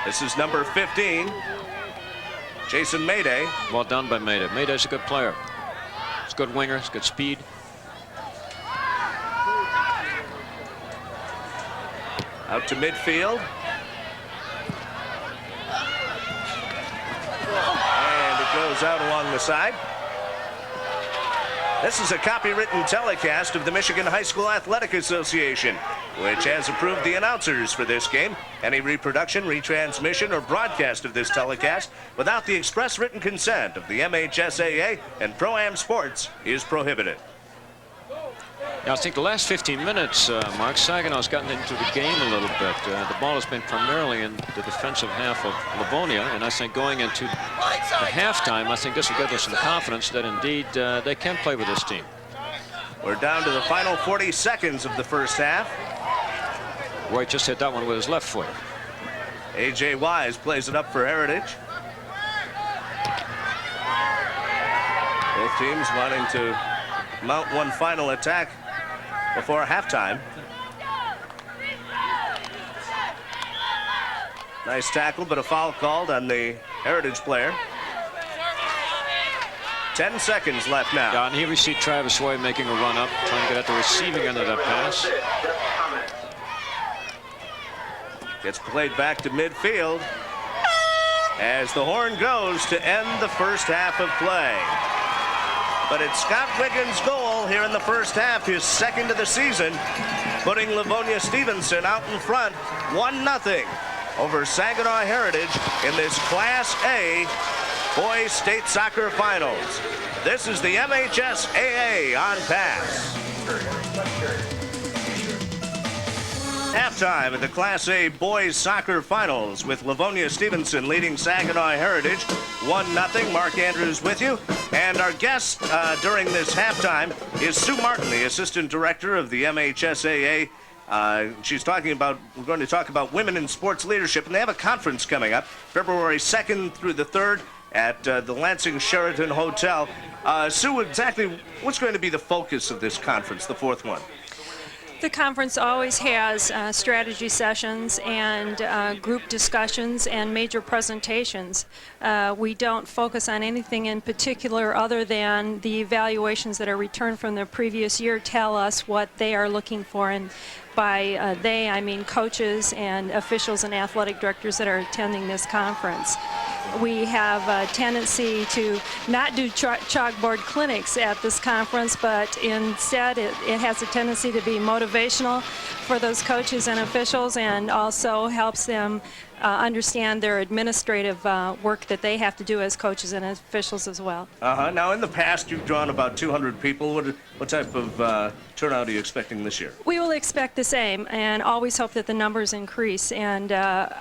This is number 15, Jason Mayday.
Well done by Mayday. Mayday's a good player. He's a good winger, he's good speed.
Out to midfield. And it goes out along the side. This is a copywritten telecast of the Michigan High School Athletic Association, which has approved the announcers for this game. Any reproduction, retransmission, or broadcast of this telecast without the express written consent of the MHSAA and Pro-Am Sports is prohibited.
Now, I think the last 15 minutes, Mark, Saginaw's gotten into the game a little bit. The ball has been primarily in the defensive half of Livonia, and I think going into the halftime, I think this will give us some confidence that indeed they can play with this team.
We're down to the final 40 seconds of the first half.
Roy just hit that one with his left foot.
A.J. Wise plays it up for Heritage. Both teams wanting to mount one final attack before halftime. Nice tackle, but a foul called on the Heritage player. 10 seconds left now.
Yeah, and here we see Travis Roy making a run up, trying to get at the receiving end of that pass.
Gets played back to midfield as the horn goes to end the first half of play. But it's Scott Wiggins' goal here in the first half, his second of the season, putting Livonia Stevenson out in front 1-0 over Saginaw Heritage in this Class A Boys State Soccer Finals. This is the MHSAA on Pass. Halftime at the Class A Boys Soccer Finals with Livonia Stevenson leading Saginaw Heritage 1-0. Mark Andrews with you. And our guest during this halftime is Sue Martin, the Assistant Director of the MHSAA. She's talking about, we're going to talk about women in sports leadership, and they have a conference coming up February 2nd through the 3rd at the Lansing Sheraton Hotel. Sue, exactly what's going to be the focus of this conference, the fourth one?
The conference always has strategy sessions and group discussions and major presentations. We don't focus on anything in particular other than the evaluations that are returned from the previous year tell us what they are looking for, and by they I mean coaches and officials and athletic directors that are attending this conference. We have a tendency to not do chalkboard clinics at this conference, but instead it has a tendency to be motivational for those coaches and officials, and also helps them understand their administrative work that they have to do as coaches and officials as well.
Now, in the past, you've drawn about 200 people. What type of turnout are you expecting this year?
We will expect the same and always hope that the numbers increase. And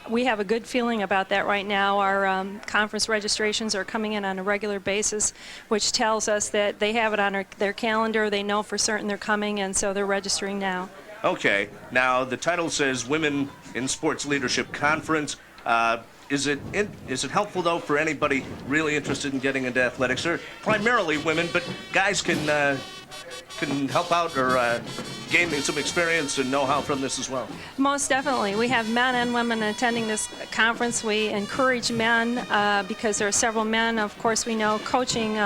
we have a good feeling about that right now. Our conference registrations are coming in on a regular basis, which tells us that they have it on their calendar. They know for certain they're coming, and so they're registering now.
Okay. Now, the title says Women in Sports Leadership Conference. Is it helpful, though, for anybody really interested in getting into athletics? Or primarily women, but guys can help out or gain some experience and know-how from this as well?
Most definitely. We have men and women attending this conference. We encourage men because there are several men, of course, we know, coaching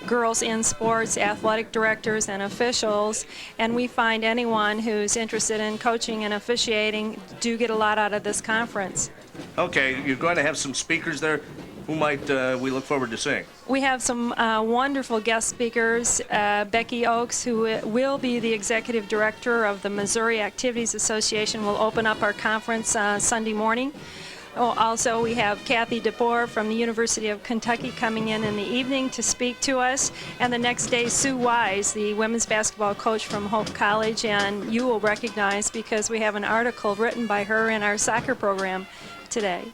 girls in sports, athletic directors and officials, and we find anyone who's interested in coaching and officiating do get a lot out of this conference.
Okay, you're going to have some speakers there. Who might we look forward to seeing?
We have some wonderful guest speakers. Becky Oakes, who will be the executive director of the Missouri Activities Association, will open up our conference Sunday morning. Also, we have Kathy DeBoer from the University of Kentucky coming in the evening to speak to us. And the next day, Sue Wise, the women's basketball coach from Hope College, and you will recognize because we have an article written by her in our soccer program today.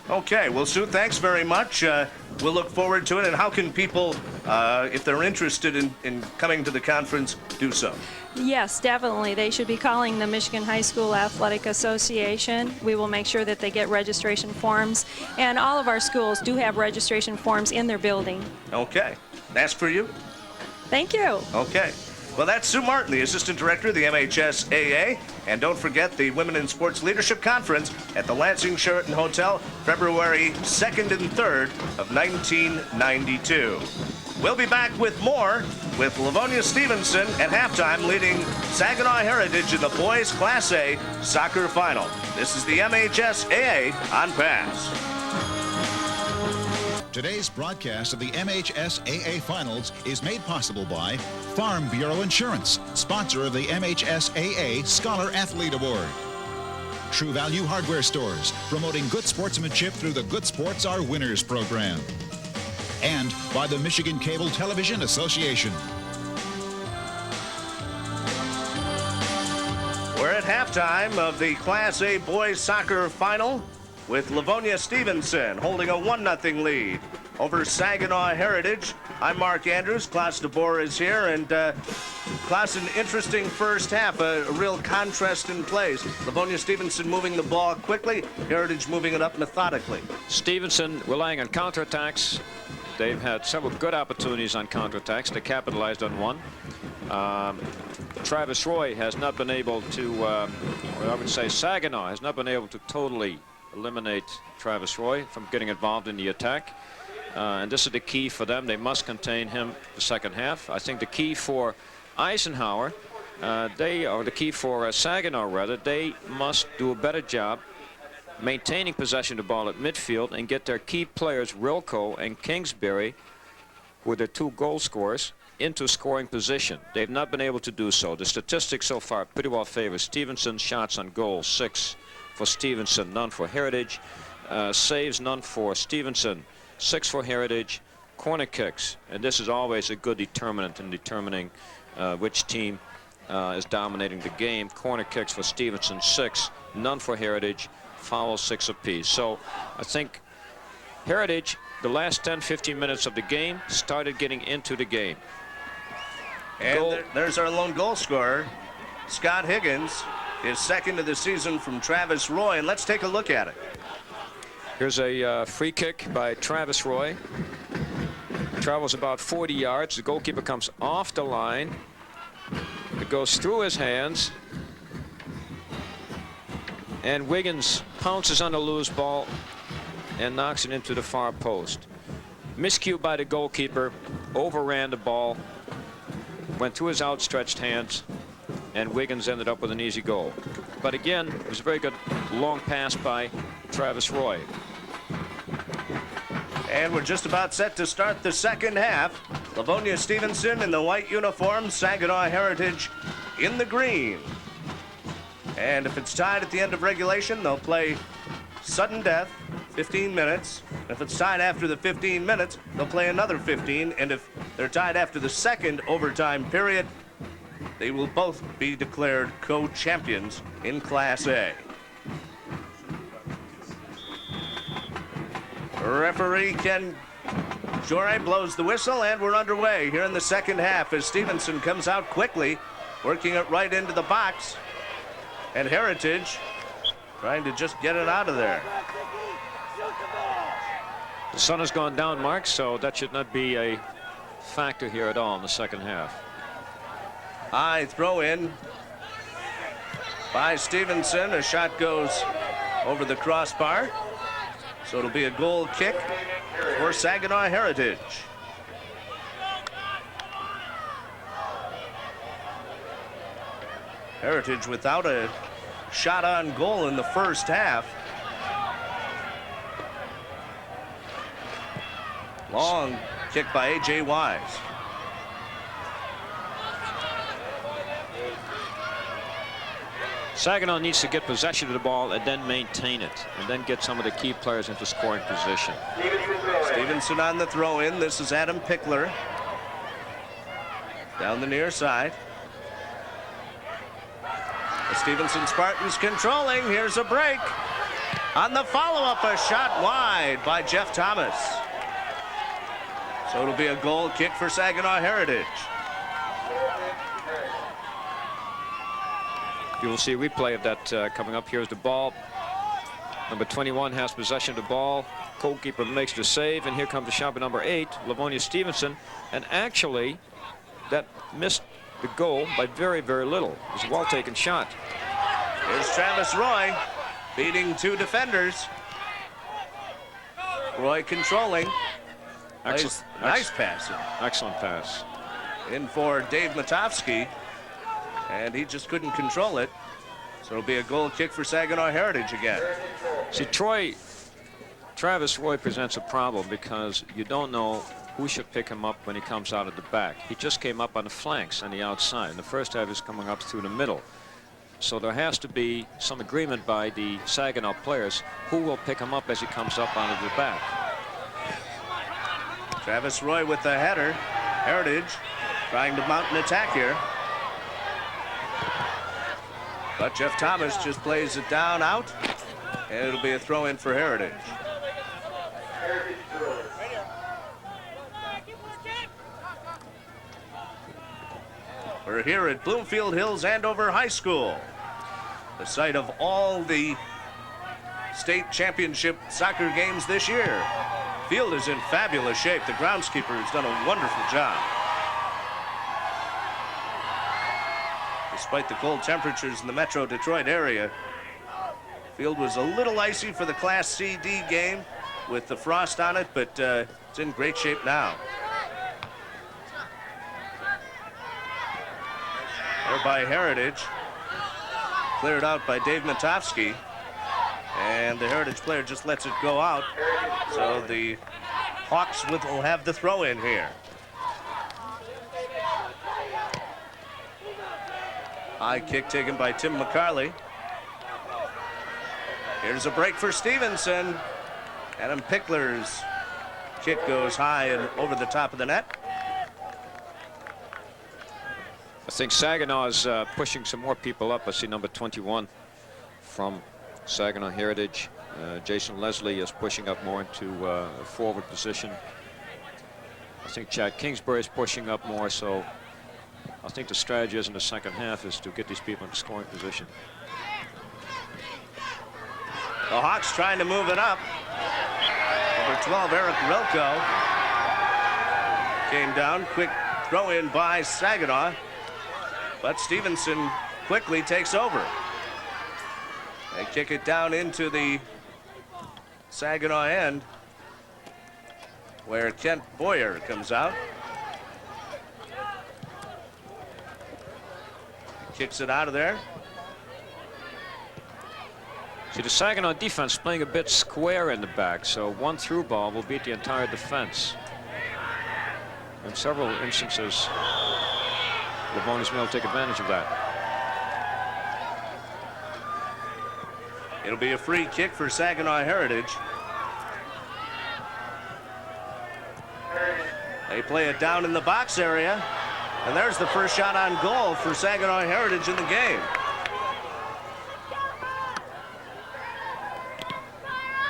Okay, well, Sue, thanks very much. We'll look forward to it. And how can people, if they're interested in coming to the conference, do so?
Yes, definitely. They should be calling the Michigan High School Athletic Association. We will make sure that they get registration forms. And all of our schools do have registration forms in their building.
Okay. That's for you?
Thank you.
Okay. Well, that's Sue Martin, the Assistant Director of the MHSAA. And don't forget the Women in Sports Leadership Conference at the Lansing Sheraton Hotel, February 2nd and 3rd of 1992. We'll be back with more with Livonia Stevenson at halftime leading Saginaw Heritage in the boys Class A soccer final. This is the MHSAA on Pass.
Today's broadcast of the MHSAA Finals is made possible by Farm Bureau Insurance, sponsor of the MHSAA Scholar Athlete Award. True Value Hardware Stores, promoting good sportsmanship through the Good Sports Are Winners program. And by the Michigan Cable Television Association.
We're at halftime of the Class A boys soccer final with Livonia Stevenson holding a 1-0 lead over Saginaw Heritage. I'm Mark Andrews. Klaus DeBoer is here, and Klaus, an interesting first half, a real contrast in plays. Livonia Stevenson moving the ball quickly, Heritage moving it up methodically.
Stevenson relying on counterattacks. They've had several good opportunities on counterattacks. They capitalized on one. Travis Roy has not been able to, or I would say Saginaw has not been able to totally eliminate Travis Roy from getting involved in the attack. And this is the key for them. They must contain him the second half. I think the key for Eisenhower, the key for Saginaw rather, they must do a better job maintaining possession of the ball at midfield and get their key players, Rilko and Kingsbury, who are their two goal scorers, into scoring position. They've not been able to do so. The statistics so far pretty well favor Stevenson. Shots on goal, 6 for Stevenson, none for Heritage. Saves, none for Stevenson, 6 for Heritage. Corner kicks, and this is always a good determinant in determining which team is dominating the game. Corner kicks for Stevenson, 6, none for Heritage. Fouls, 6 apiece. So I think Heritage, the last 10-15 minutes of the game, started getting into the game.
And there's our lone goal scorer, Scott Higgins, his second of the season from Travis Roy, and let's take a look at it.
Here's a free kick by Travis Roy. Travels about 40 yards. The goalkeeper comes off the line. It goes through his hands. And Wiggins pounces on the loose ball and knocks it into the far post. Miscue by the goalkeeper, overran the ball, went through his outstretched hands, and Wiggins ended up with an easy goal. But again, it was a very good long pass by Travis Roy.
And we're just about set to start the second half. Livonia Stevenson in the white uniform, Saginaw Heritage in the green. And if it's tied at the end of regulation, they'll play sudden death, 15 minutes. If it's tied after the 15 minutes, they'll play another 15. And if they're tied after the second overtime period, they will both be declared co-champions in Class A. Referee Ken Jore blows the whistle, and we're underway here in the second half as Stevenson comes out quickly, working it right into the box. And Heritage trying to just get it out of there.
The sun has gone down, Mark, so that should not be a factor here at all in the second half.
High throw in by Stevenson. A shot goes over the crossbar. So it'll be a goal kick for Saginaw Heritage. Heritage without a shot on goal in the first half. Long kick by A.J. Wise.
Saginaw needs to get possession of the ball and then maintain it, and then get some of the key players into scoring position.
Stevenson on the throw-in. This is Adam Pickler. Down the near side. The Stevenson Spartans controlling. Here's a break. On the follow-up, a shot wide by Jeff Thomas. So it'll be a goal kick for Saginaw Heritage.
You will see a replay of that coming up. Here's the ball. Number 21 has possession of the ball. Goalkeeper makes the save, and here comes the shot by number 8, Livonia Stevenson. And actually, that missed the goal by very, very little. It was a well-taken shot.
Here's Travis Roy beating 2 defenders. Roy controlling. Nice pass.
Excellent pass.
In for Dave Matovsky. And he just couldn't control it. So it'll be a goal kick for Saginaw Heritage again.
See, Travis Roy presents a problem because you don't know who should pick him up when he comes out of the back. He just came up on the flanks on the outside. In the first half, he's coming up through the middle. So there has to be some agreement by the Saginaw players who will pick him up as he comes up out of the back.
Travis Roy with the header. Heritage trying to mount an attack here. But Jeff Thomas just plays it down out, and it'll be a throw in for Heritage. We're here at Bloomfield Hills-Andover High School, the site of all the state championship soccer games this year. Field is in fabulous shape. The groundskeeper has done a wonderful job. Despite the cold temperatures in the Metro Detroit area, field was a little icy for the Class C-D game with the frost on it, but it's in great shape now. There by Heritage. Cleared out by Dave Matovsky. And the Heritage player just lets it go out. So the Hawks will have the throw in here. High kick taken by Tim McCarley. Here's a break for Stevenson. Adam Pickler's kick goes high and over the top of the net.
I think Saginaw is pushing some more people up. I see number 21 from Saginaw Heritage. Jason Leslie is pushing up more into a forward position. I think Chad Kingsbury is pushing up more, so I think the strategy is in the second half is to get these people into scoring position.
The Hawks trying to move it up. Number 12, Eric Rilko, came down. Quick throw in by Saginaw. But Stevenson quickly takes over. They kick it down into the Saginaw end, where Kent Boyer comes out. Kicks it out of there.
See, the Saginaw defense playing a bit square in the back, so one through ball will beat the entire defense. In several instances, Livonia's been able to take advantage of that.
It'll be a free kick for Saginaw Heritage. They play it down in the box area. And there's the first shot on goal for Saginaw Heritage in the game.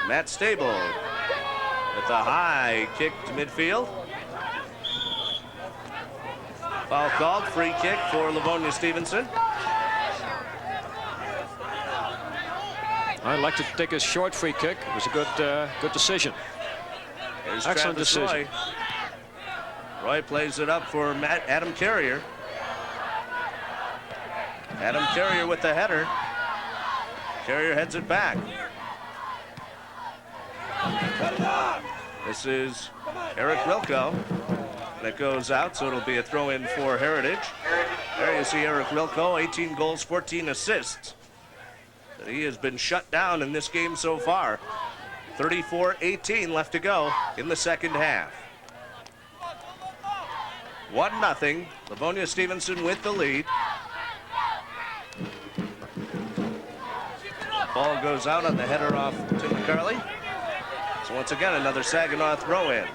Matt Stable with a high kick to midfield. Foul called, free kick for Livonia Stevenson.
I'd like to take a short free kick. It was a good decision.
Here's
Excellent
Travis
decision.
Roy plays it up for Adam Carrier. Adam Carrier with the header. Carrier heads it back. This is Eric Rilko. That goes out, so it'll be a throw-in for Heritage. There you see Eric Rilko, 18 goals, 14 assists. But he has been shut down in this game so far. 34-18 left to go in the second half. 1-0, Livonia Stevenson with the lead. Ball goes out on the header off Tim McCarley. So once again, another Saginaw throw-in.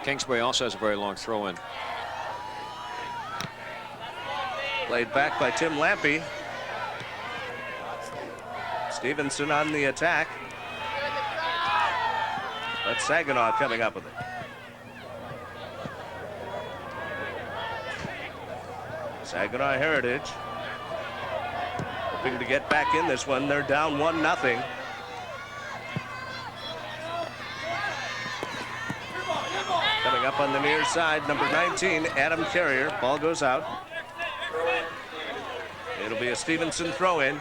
Kingsbury also has a very long throw-in.
Played back by Tim Lampy. Stevenson on the attack. That's Saginaw coming up with it. Saginaw Heritage hoping to get back in this one. They're down 1-0. Coming up on the near side, number 19, Adam Carrier. Ball goes out. It'll be a Stevenson throw-in.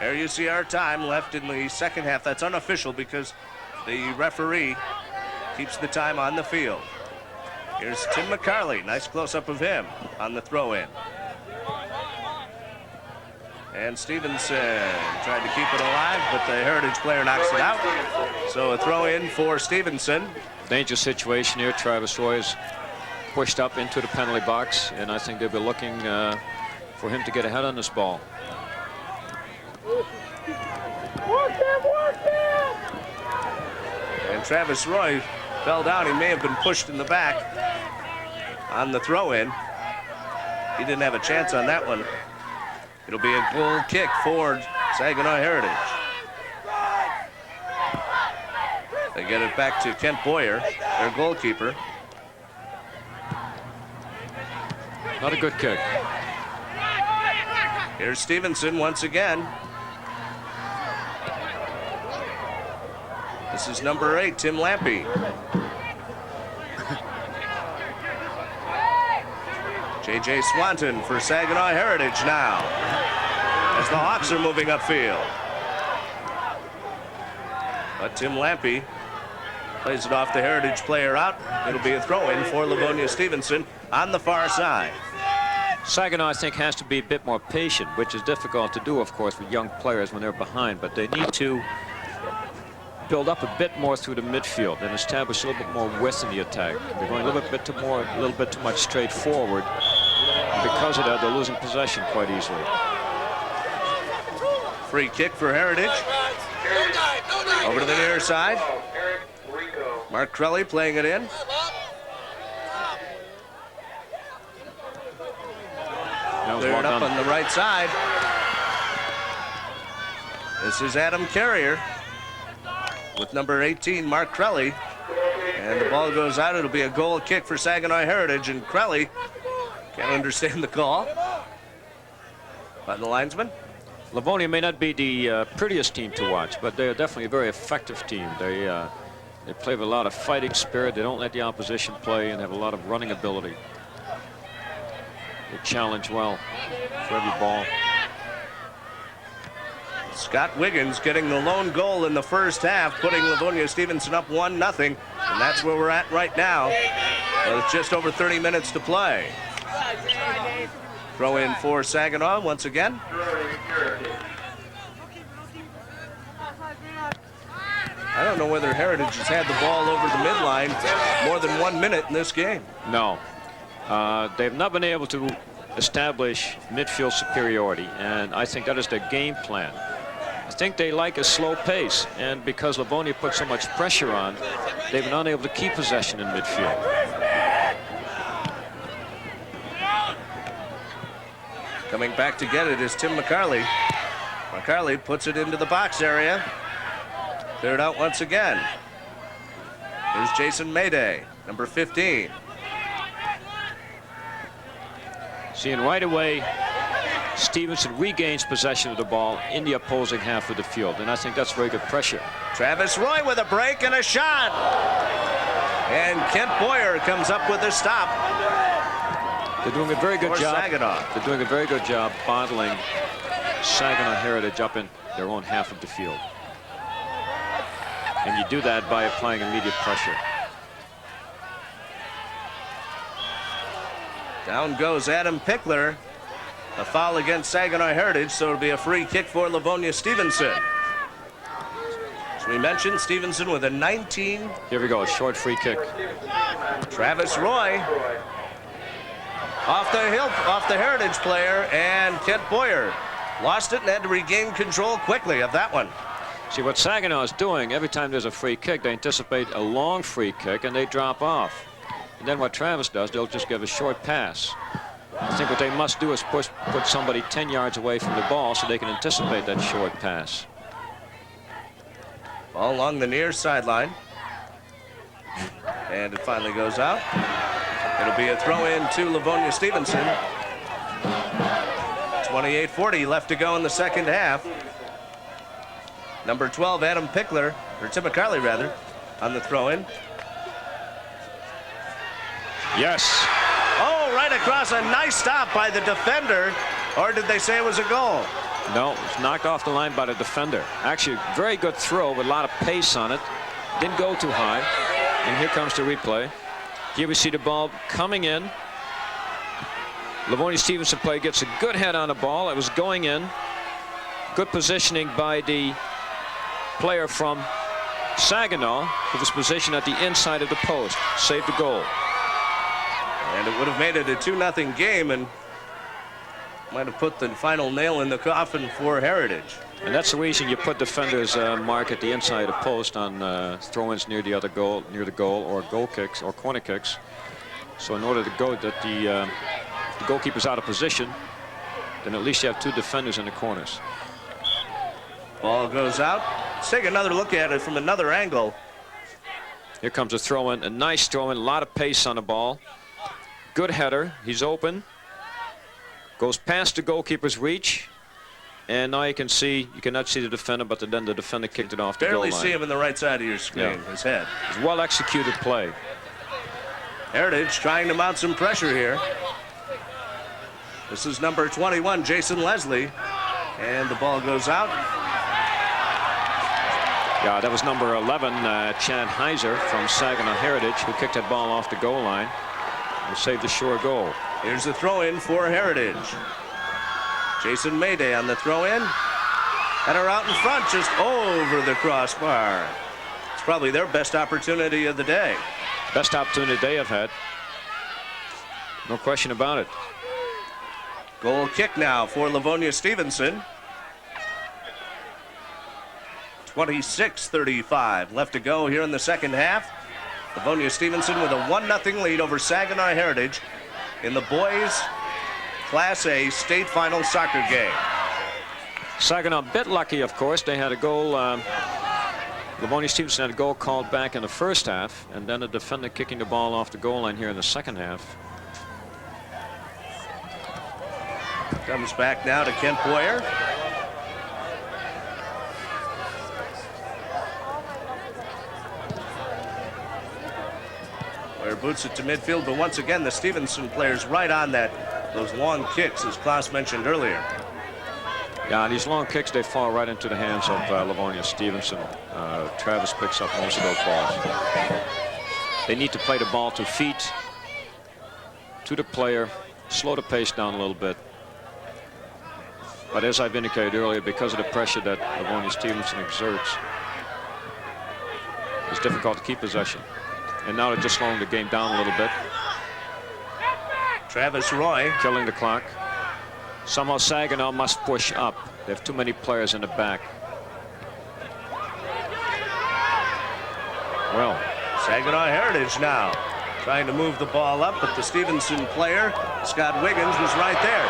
There you see our time left in the second half. That's unofficial because the referee keeps the time on the field. Here's Tim McCarley. Nice close-up of him on the throw-in. And Stevenson tried to keep it alive, but the Heritage player knocks it out. So a throw-in for Stevenson.
Dangerous situation here. Travis Roy is pushed up into the penalty box, and I think they'll be looking for him to get ahead on this ball.
And Travis Roy fell down. He may have been pushed in the back on the throw-in. He didn't have a chance on that one. It'll be a goal kick for Saginaw Heritage. They get it back to Kent Boyer, their goalkeeper.
Not a good kick.
Here's Stevenson once again. This is number 8, Tim Lampy. J.J. Swanton for Saginaw Heritage now, as the Hawks are moving upfield. But Tim Lampy plays it off the Heritage player out. It'll be a throw-in for Livonia Stevenson on the far side.
Saginaw, I think, has to be a bit more patient, which is difficult to do, of course, with young players when they're behind. But they need to build up a bit more through the midfield and establish a little bit more width in the attack. They're going a little bit too much straight forward. And because of that, they're losing possession quite easily.
Free kick for Heritage. Over to the near side. Mark Crelly playing it in. Cleared up on the right side. This is Adam Carrier with number 18, Mark Crelly. And the ball goes out. It'll be a goal kick for Saginaw Heritage, and Crelly can't understand the call by the linesman.
Livonia may not be the prettiest team to watch, but they're definitely a very effective team. They play with a lot of fighting spirit. They don't let the opposition play and have a lot of running ability. They challenge well for every ball.
Scott Wiggins getting the lone goal in the first half, putting Livonia Stevenson up 1-0, and that's where we're at right now. With just over 30 minutes to play. Throw in for Saginaw once again. I don't know whether Heritage has had the ball over the midline more than 1 minute in this game.
No. They've not been able to establish midfield superiority, and I think that is their game plan. I think they like a slow pace, and because Livonia put so much pressure on, they've been unable to keep possession in midfield.
Coming back to get it is Tim McCarley. McCarley puts it into the box area. Cleared out once again. Here's Jason Mayday, number 15.
Seeing right away, Stevenson regains possession of the ball in the opposing half of the field, and I think that's very good pressure.
Travis Roy with a break and a shot. And Kent Boyer comes up with a stop.
They're doing a very good job.
Saginaw.
They're doing a very good job bottling Saginaw Heritage up in their own half of the field. And you do that by applying immediate pressure.
Down goes Adam Pickler. A foul against Saginaw Heritage, so it'll be a free kick for Livonia Stevenson. As we mentioned, Stevenson with a 19.
Here we go, a short free kick.
Travis Roy off the Heritage player, and Kent Boyer lost it and had to regain control quickly of that one.
See what Saginaw is doing, every time there's a free kick, they anticipate a long free kick and they drop off. And then what Travis does, they'll just give a short pass. I think what they must do is put somebody 10 yards away from the ball so they can anticipate that short pass.
Ball along the near sideline. And it finally goes out. It'll be a throw in to Livonia Stevenson. 28:40 left to go in the second half. Number 12, Adam Pickler, or Tim McCarley rather, on the throw in.
Yes.
Oh, right across, a nice stop by the defender. Or did they say it was a goal?
No, it was knocked off the line by the defender. Actually, very good throw with a lot of pace on it. Didn't go too high. And here comes the replay. Here we see the ball coming in. Livonia Stevenson player gets a good head on the ball. It was going in. Good positioning by the player from Saginaw, who was positioned at the inside of the post. Saved the goal.
And it would have made it a 2-0 game and might have put the final nail in the coffin for Heritage.
And that's the reason you put defenders mark at the inside of post on throw-ins near the goal, or goal kicks or corner kicks. So in order to go that the goalkeeper's out of position, then at least you have two defenders in the corners.
Ball goes out. Let's take another look at it from another angle.
Here comes a throw-in, a nice throw-in, a lot of pace on the ball. Good header. He's open. Goes past the goalkeeper's reach. And now you cannot see the defender, but then the defender kicked it off the goal line.
Barely see him in the right side of your screen, his head.
It's well executed play.
Heritage trying to mount some pressure here. This is number 21, Jason Leslie. And the ball goes out.
Yeah, that was number 11, Chad Heiser from Saginaw Heritage, who kicked that ball off the goal line and saved a sure goal.
Here's the throw-in for Heritage. Jason Mayday on the throw-in. Header out in front, just over the crossbar. It's probably their best opportunity of the day.
Best opportunity they have had. No question about it.
Goal kick now for Livonia Stevenson. 26:35 left to go here in the second half. Livonia Stevenson with a 1-0 lead over Saginaw Heritage in the boys Class A state final soccer game.
Saginaw a bit lucky, of course. They had a goal. Livonia Stevenson had a goal called back in the first half, and then a defender kicking the ball off the goal line here in the second half.
Comes back now to Kent Boyer. Boyer boots it to midfield, but once again the Stevenson players right on those long kicks, as Klaus mentioned earlier.
Yeah, these long kicks, they fall right into the hands of Livonia Stevenson. Travis picks up most of those balls. They need to play the ball to feet, to the player, slow the pace down a little bit. But as I've indicated earlier, because of the pressure that Livonia Stevenson exerts, it's difficult to keep possession. And now they're just slowing the game down a little bit.
Travis Roy
killing the clock. Somehow Saginaw must push up. They have too many players in the back.
Well, Saginaw Heritage now trying to move the ball up, but the Stevenson player, Scott Wiggins, was right there.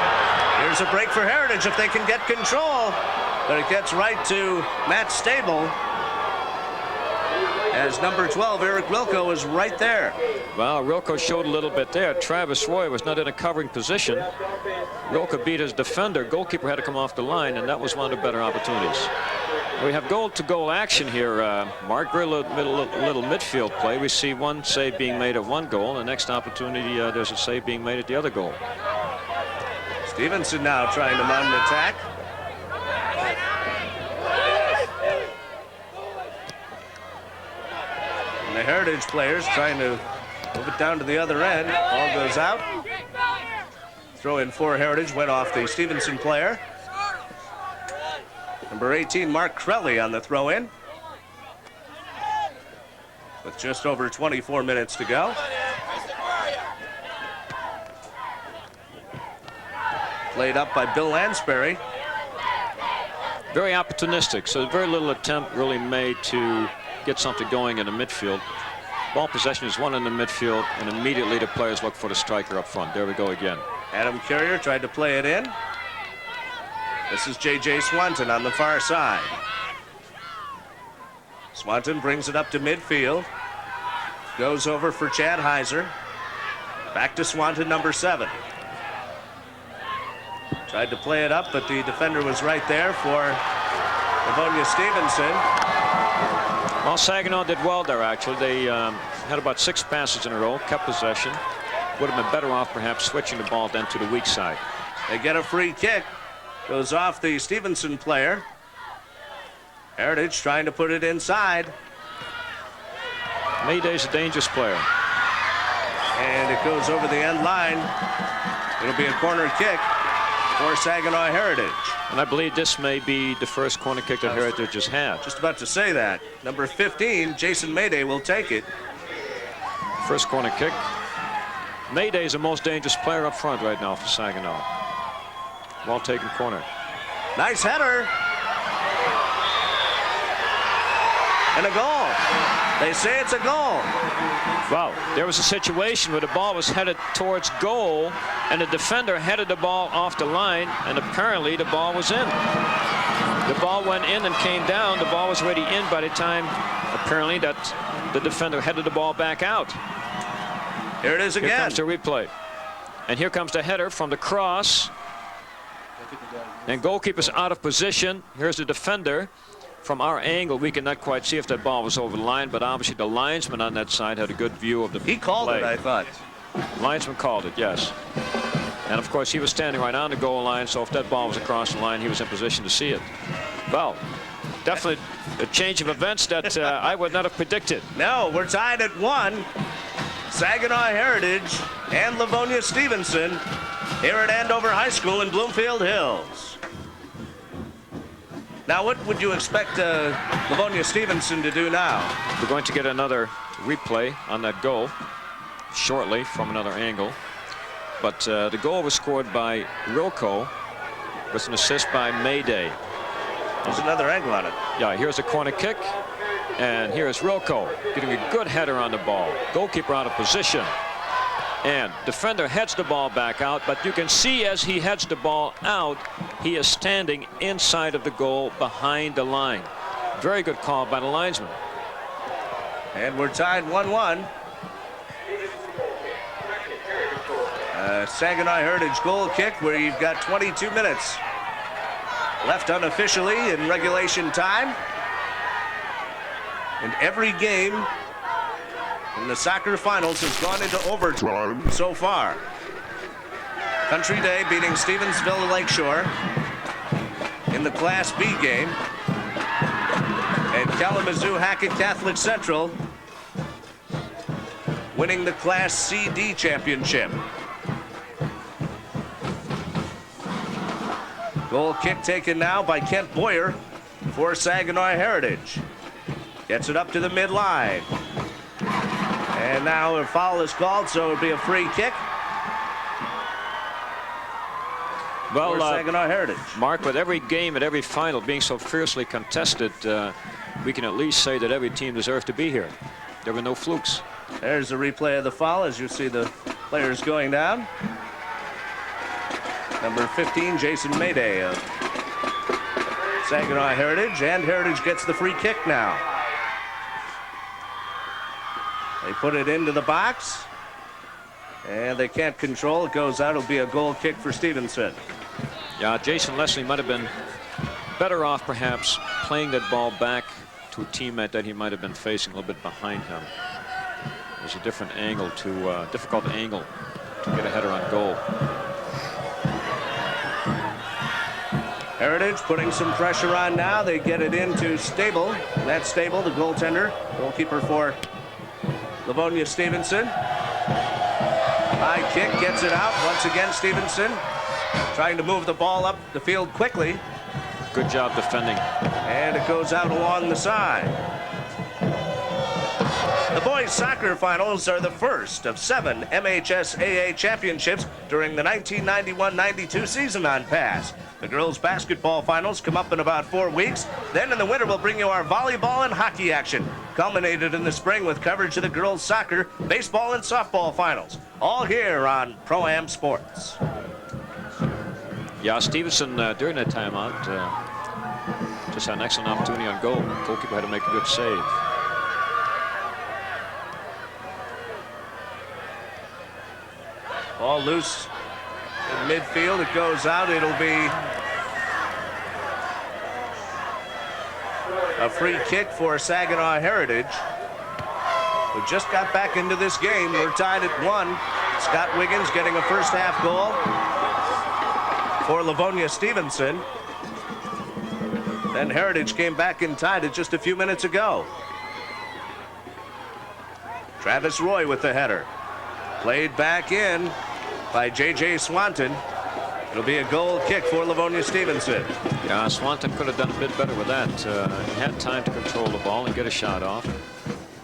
Here's a break for Heritage if they can get control, but it gets right to Matt Stable as number 12, Eric Wilco, is right there.
Well, Wilco showed a little bit there. Travis Roy was not in a covering position. Wilco beat his defender. Goalkeeper had to come off the line, and that was one of the better opportunities. We have goal-to-goal action here, Mark. Very little midfield play. We see one save being made at one goal. The next opportunity, there's a save being made at the other goal.
Stevenson now trying to mount an attack. And the Heritage players trying to move it down to the other end. Ball goes out. Throw in for Heritage went off the Stevenson player. Number 18, Mark Crelly on the throw-in. With just over 24 minutes to go. Played up by Bill Lanspeary.
Very opportunistic, so very little attempt really made to get something going in the midfield. Ball possession is one in the midfield, and immediately the players look for the striker up front. There we go again.
Adam Carrier tried to play it in. This is J.J. Swanton on the far side. Swanton brings it up to midfield. Goes over for Chad Heiser. Back to Swanton, number 7. Tried to play it up, but the defender was right there for Livonia Stevenson.
Well, Saginaw did well there, actually. They had about 6 passes in a row, kept possession. Would have been better off perhaps switching the ball then to the weak side.
They get a free kick. Goes off the Stevenson player. Heritage trying to put it inside.
Mayday's a dangerous player.
And it goes over the end line. It'll be a corner kick for Saginaw Heritage.
And I believe this may be the first corner kick that Heritage has had.
Just about to say that. Number 15, Jason Mayday, will take it.
First corner kick. Mayday is the most dangerous player up front right now for Saginaw. Well taken corner.
Nice header. And a goal. They say it's a goal.
Wow, there was a situation where the ball was headed towards goal, and the defender headed the ball off the line, and apparently the ball was in. The ball went in and came down. The ball was already in by the time, apparently, that the defender headed the ball back out.
Here it is again.
Here comes the replay. And here comes the header from the cross. And goalkeeper's out of position. Here's the defender. From our angle, we cannot quite see if that ball was over the line, but obviously the linesman on that side had a good view of the play.
He called it, I thought.
Linesman called it, yes. And of course, he was standing right on the goal line, so if that ball was across the line, he was in position to see it. Well, definitely a change of events that I would not have predicted.
No, we're tied at 1. Saginaw Heritage and Livonia Stevenson here at Andover High School in Bloomfield Hills. Now, what would you expect Livonia Stevenson to do now?
We're going to get another replay on that goal shortly from another angle. But the goal was scored by Wilco with an assist by Mayday.
There's another angle on it.
Yeah, here's a corner kick. And here's Wilco getting a good header on the ball. Goalkeeper out of position. And defender heads the ball back out, but you can see as he heads the ball out, he is standing inside of the goal behind the line. Very good call by the linesman.
And we're tied 1-1. Saginaw Heritage goal kick where you've got 22 minutes left unofficially in regulation time. And every game in the soccer finals has gone into overtime so far. Country Day beating Stevensville Lakeshore in the Class B game. And Kalamazoo Hackett Catholic Central winning the Class CD championship. Goal kick taken now by Kent Boyer for Saginaw Heritage. Gets it up to the midline. And now a foul is called, so it'll be a free kick.
Well,
for Saginaw Heritage.
Mark, with every game and every final being so fiercely contested, we can at least say that every team deserves to be here. there were no flukes.
There's a replay of the foul as you see the players going down. Number 15, Jason Mayday of Saginaw Heritage, and Heritage gets the free kick now. They put it into the box, and they can't control. It goes out. It'll be a goal kick for Stevenson.
Yeah, Jason Leslie might have been better off perhaps playing that ball back to a teammate that he might have been facing a little bit behind him. There's a different angle to difficult angle to get a header on goal.
Heritage putting some pressure on now. They get it into Stable. That's Stable, the goaltender, goalkeeper for Livonia Stevenson. High kick, gets it out. Once again, Stevenson trying to move the ball up the field quickly.
Good job defending.
And it goes out along the side. The boys soccer finals are the first of 7 MHSAA championships during the 1991-92 season on Pass. The girls basketball finals come up in about 4 weeks. Then in the winter, we'll bring you our volleyball and hockey action, culminated in the spring with coverage of the girls soccer, baseball, and softball finals. All here on Pro-Am Sports.
Yeah, Stevenson during that timeout just had an excellent opportunity on goal. The goalkeeper had to make a good save.
Ball loose in midfield. It goes out. It'll be a free kick for Saginaw Heritage, who just got back into this game. We're tied at 1. Scott Wiggins getting a first half goal for Livonia Stevenson. Then Heritage came back and tied it just a few minutes ago. Travis Roy with the header. Played back in by J.J. Swanton. It'll be a goal kick for Livonia Stevenson.
Yeah, Swanton could have done a bit better with that. He had time to control the ball and get a shot off.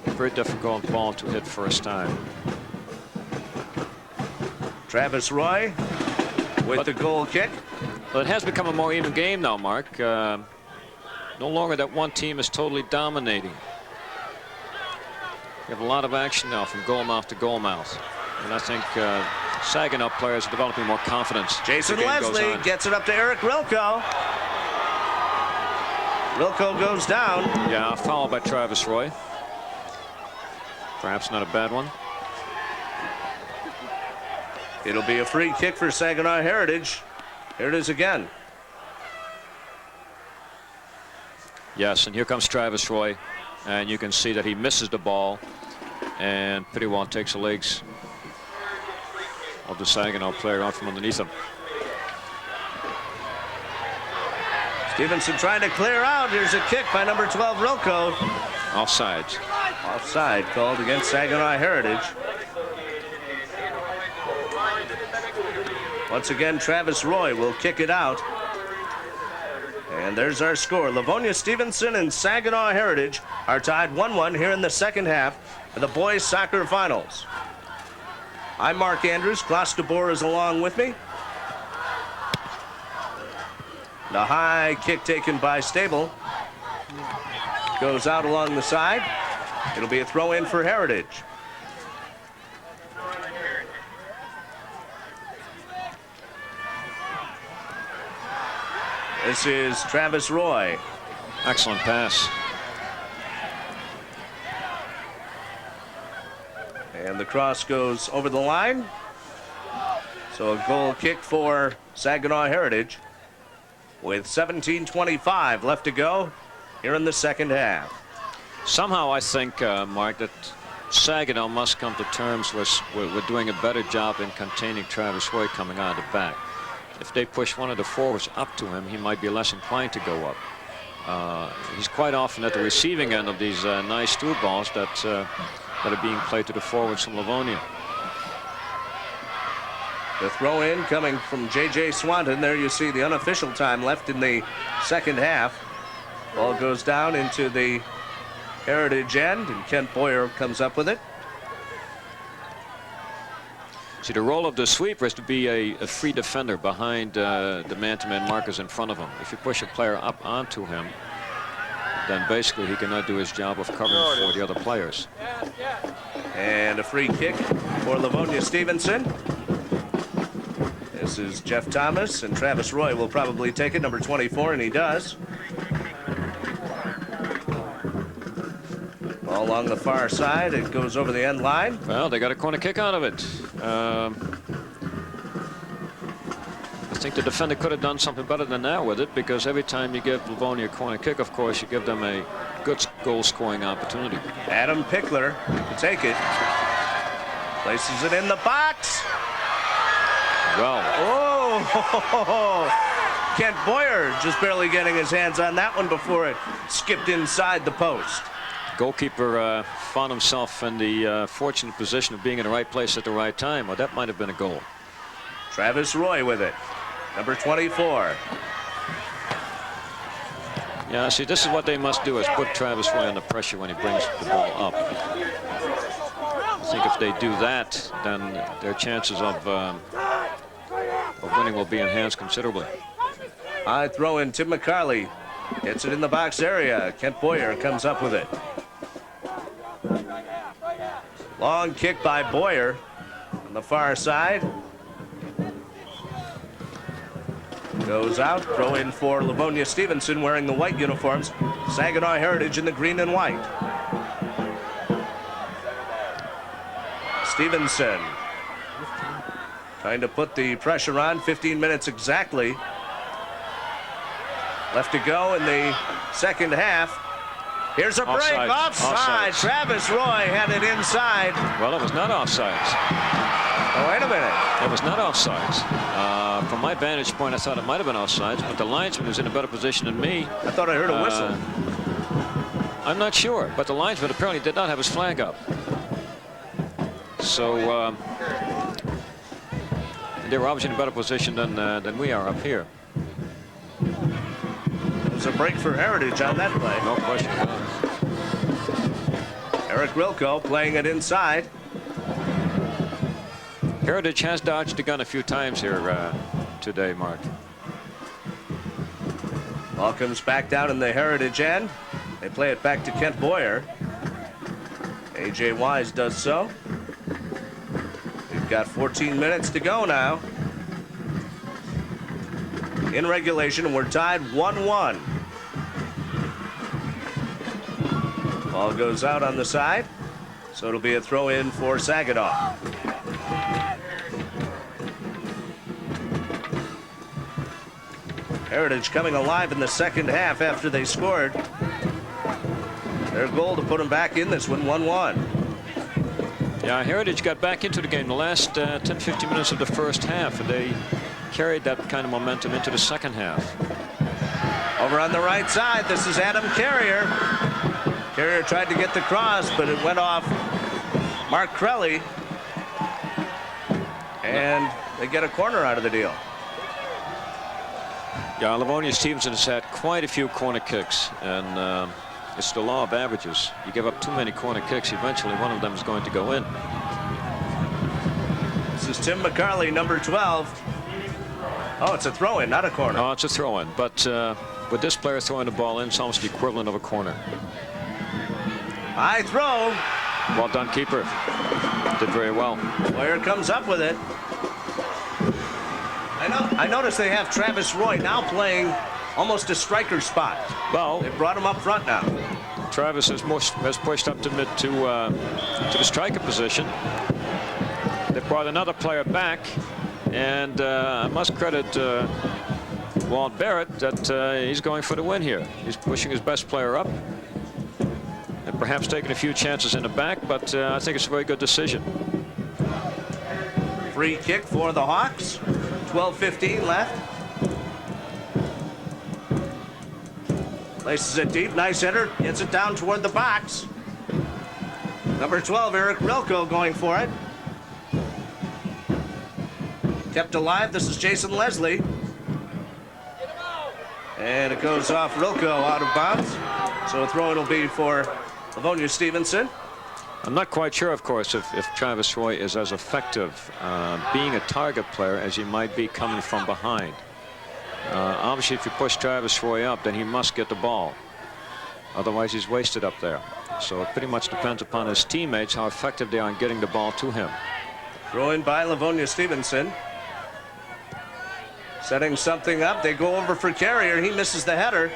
Very difficult ball to hit first time.
Travis Roy with the goal kick.
Well, it has become a more even game now, Mark. No longer that one team is totally dominating. You have a lot of action now from goal mouth to goal mouth. And I think Saginaw players are developing more confidence.
Jason Leslie gets it up to Eric Rilko. Rilko goes down.
Yeah, foul by Travis Roy. Perhaps not a bad one.
It'll be a free kick for Saginaw Heritage. Here it is again.
Yes, and here comes Travis Roy. And you can see that he misses the ball. And pretty well takes the legs of the Saginaw player out from underneath him.
Stevenson trying to clear out. Here's a kick by number 12, Rilko.
Offside.
Offside called against Saginaw Heritage. Once again, Travis Roy will kick it out. And there's our score. Livonia Stevenson and Saginaw Heritage are tied 1-1 here in the second half of the boys soccer finals. I'm Mark Andrews. Klaus DeBoer is along with me. The high kick taken by Stable. Goes out along the side. It'll be a throw in for Heritage. This is Travis Roy.
Excellent pass.
And the cross goes over the line. So a goal kick for Saginaw Heritage with 17:25 left to go here in the second half.
Somehow I think, Mark, that Saginaw must come to terms with doing a better job in containing Travis Roy coming out of the back. If they push one of the forwards up to him, he might be less inclined to go up. He's quite often at the receiving end of these nice through balls that are being played to the forwards from Livonia.
The throw in coming from J.J. Swanton. There you see the unofficial time left in the second half. Ball goes down into the Heritage end, and Kent Boyer comes up with it.
See, the role of the sweeper is to be a free defender behind the man-to-man markers in front of him. If you push a player up onto him, then basically he cannot do his job of covering for the other players.
And a free kick for Livonia Stevenson. This is Jeff Thomas, and Travis Roy will probably take it, number 24, and he does. Ball along the far side. It goes over the end line.
Well, they got a corner kick out of it. I think the defender could have done something better than that with it, because every time you give Livonia a corner kick, of course, you give them a good goal-scoring opportunity.
Adam Pickler to take it. Places it in the box.
Well.
Oh! Kent Boyer just barely getting his hands on that one before it skipped inside the post.
Goalkeeper found himself in the fortunate position of being in the right place at the right time. Well, that might have been a goal.
Travis Roy with it. Number 24.
Yeah, see, this is what they must do, is put Travis Roy under pressure when he brings the ball up. I think if they do that, then their chances of winning will be enhanced considerably.
I throw in Tim McCarley. Hits it in the box area. Kent Boyer comes up with it. Long kick by Boyer on the far side. Goes out. Throw in for Livonia Stevenson wearing the white uniforms. Saginaw Heritage in the green and white. Stevenson trying to put the pressure on. 15 minutes exactly left to go in the second half. Here's a break. Offside. Travis Roy had it inside.
Well, it was not offsides.
Oh, wait a minute.
It was not offsides. From my vantage point, I thought it might have been offsides, but the linesman was in a better position than me.
I thought I heard a whistle.
I'm not sure, but the linesman apparently did not have his flag up. So they were obviously in a better position than we are up here.
It was a break for Heritage on that play.
No question about it.
Eric Rilko playing it inside.
Heritage has dodged the gun a few times here today, Mark.
Ball comes back down in the Heritage end. They play it back to Kent Boyer. A.J. Wise does so. We've got 14 minutes to go now in regulation, and we're tied 1-1. Ball goes out on the side, so it'll be a throw in for Saginaw. Heritage coming alive in the second half after they scored their goal to put them back in this one, 1-1.
Yeah, Heritage got back into the game the last 10-15 minutes of the first half, and they carried that kind of momentum into the second half.
Over on the right side, this is Adam Carrier. Carrier tried to get the cross, but it went off Mark Crelly, and they get a corner out of the deal.
Yeah, Livonia Stevenson has had quite a few corner kicks, and it's the law of averages. You give up too many corner kicks, eventually one of them is going to go in.
This is Tim McCarley, number 12. Oh, it's a throw-in, not a corner.
Oh, it's a throw-in, but with this player throwing the ball in, it's almost the equivalent of a corner.
High throw.
Well done, keeper. Did very well.
Boyer comes up with it. I noticed they have Travis Roy now playing almost a striker spot.
Well,
they brought him up front now.
Travis has pushed up to the striker position. They brought another player back, and I must credit Walt Barrett that he's going for the win here. He's pushing his best player up, and perhaps taking a few chances in the back, but I think it's a very good decision.
Free kick for the Hawks. 12:15 left. Places it deep. Nice header. Gets it down toward the box. Number 12, Eric Rilko, going for it. Kept alive. This is Jason Leslie. And it goes off Rilko out of bounds. So a throw it'll be for Livonia Stevenson.
I'm not quite sure, of course, if Travis Roy is as effective being a target player as he might be coming from behind. Obviously, if you push Travis Roy up, then he must get the ball. Otherwise, he's wasted up there. So it pretty much depends upon his teammates how effective they are in getting the ball to him.
Throw in by Livonia Stevenson. Setting something up. They go over for Carrier. He misses the header.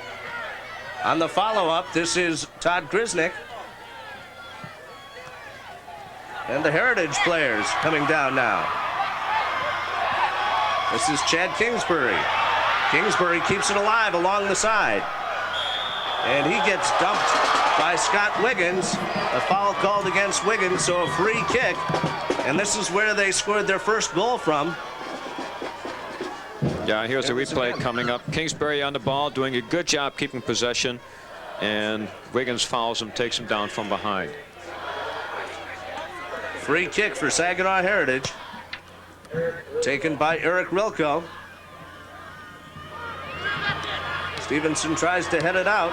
On the follow-up, this is Todd Grisnick. And the Heritage players coming down now. This is Chad Kingsbury. Kingsbury keeps it alive along the side. And he gets dumped by Scott Wiggins. A foul called against Wiggins, so a free kick. And this is where they scored their first goal from.
Yeah, here's a replay coming up. Kingsbury on the ball, doing a good job keeping possession. And Wiggins fouls him, takes him down from behind.
Free kick for Saginaw Heritage. Taken by Eric Rilko. Stevenson tries to head it out.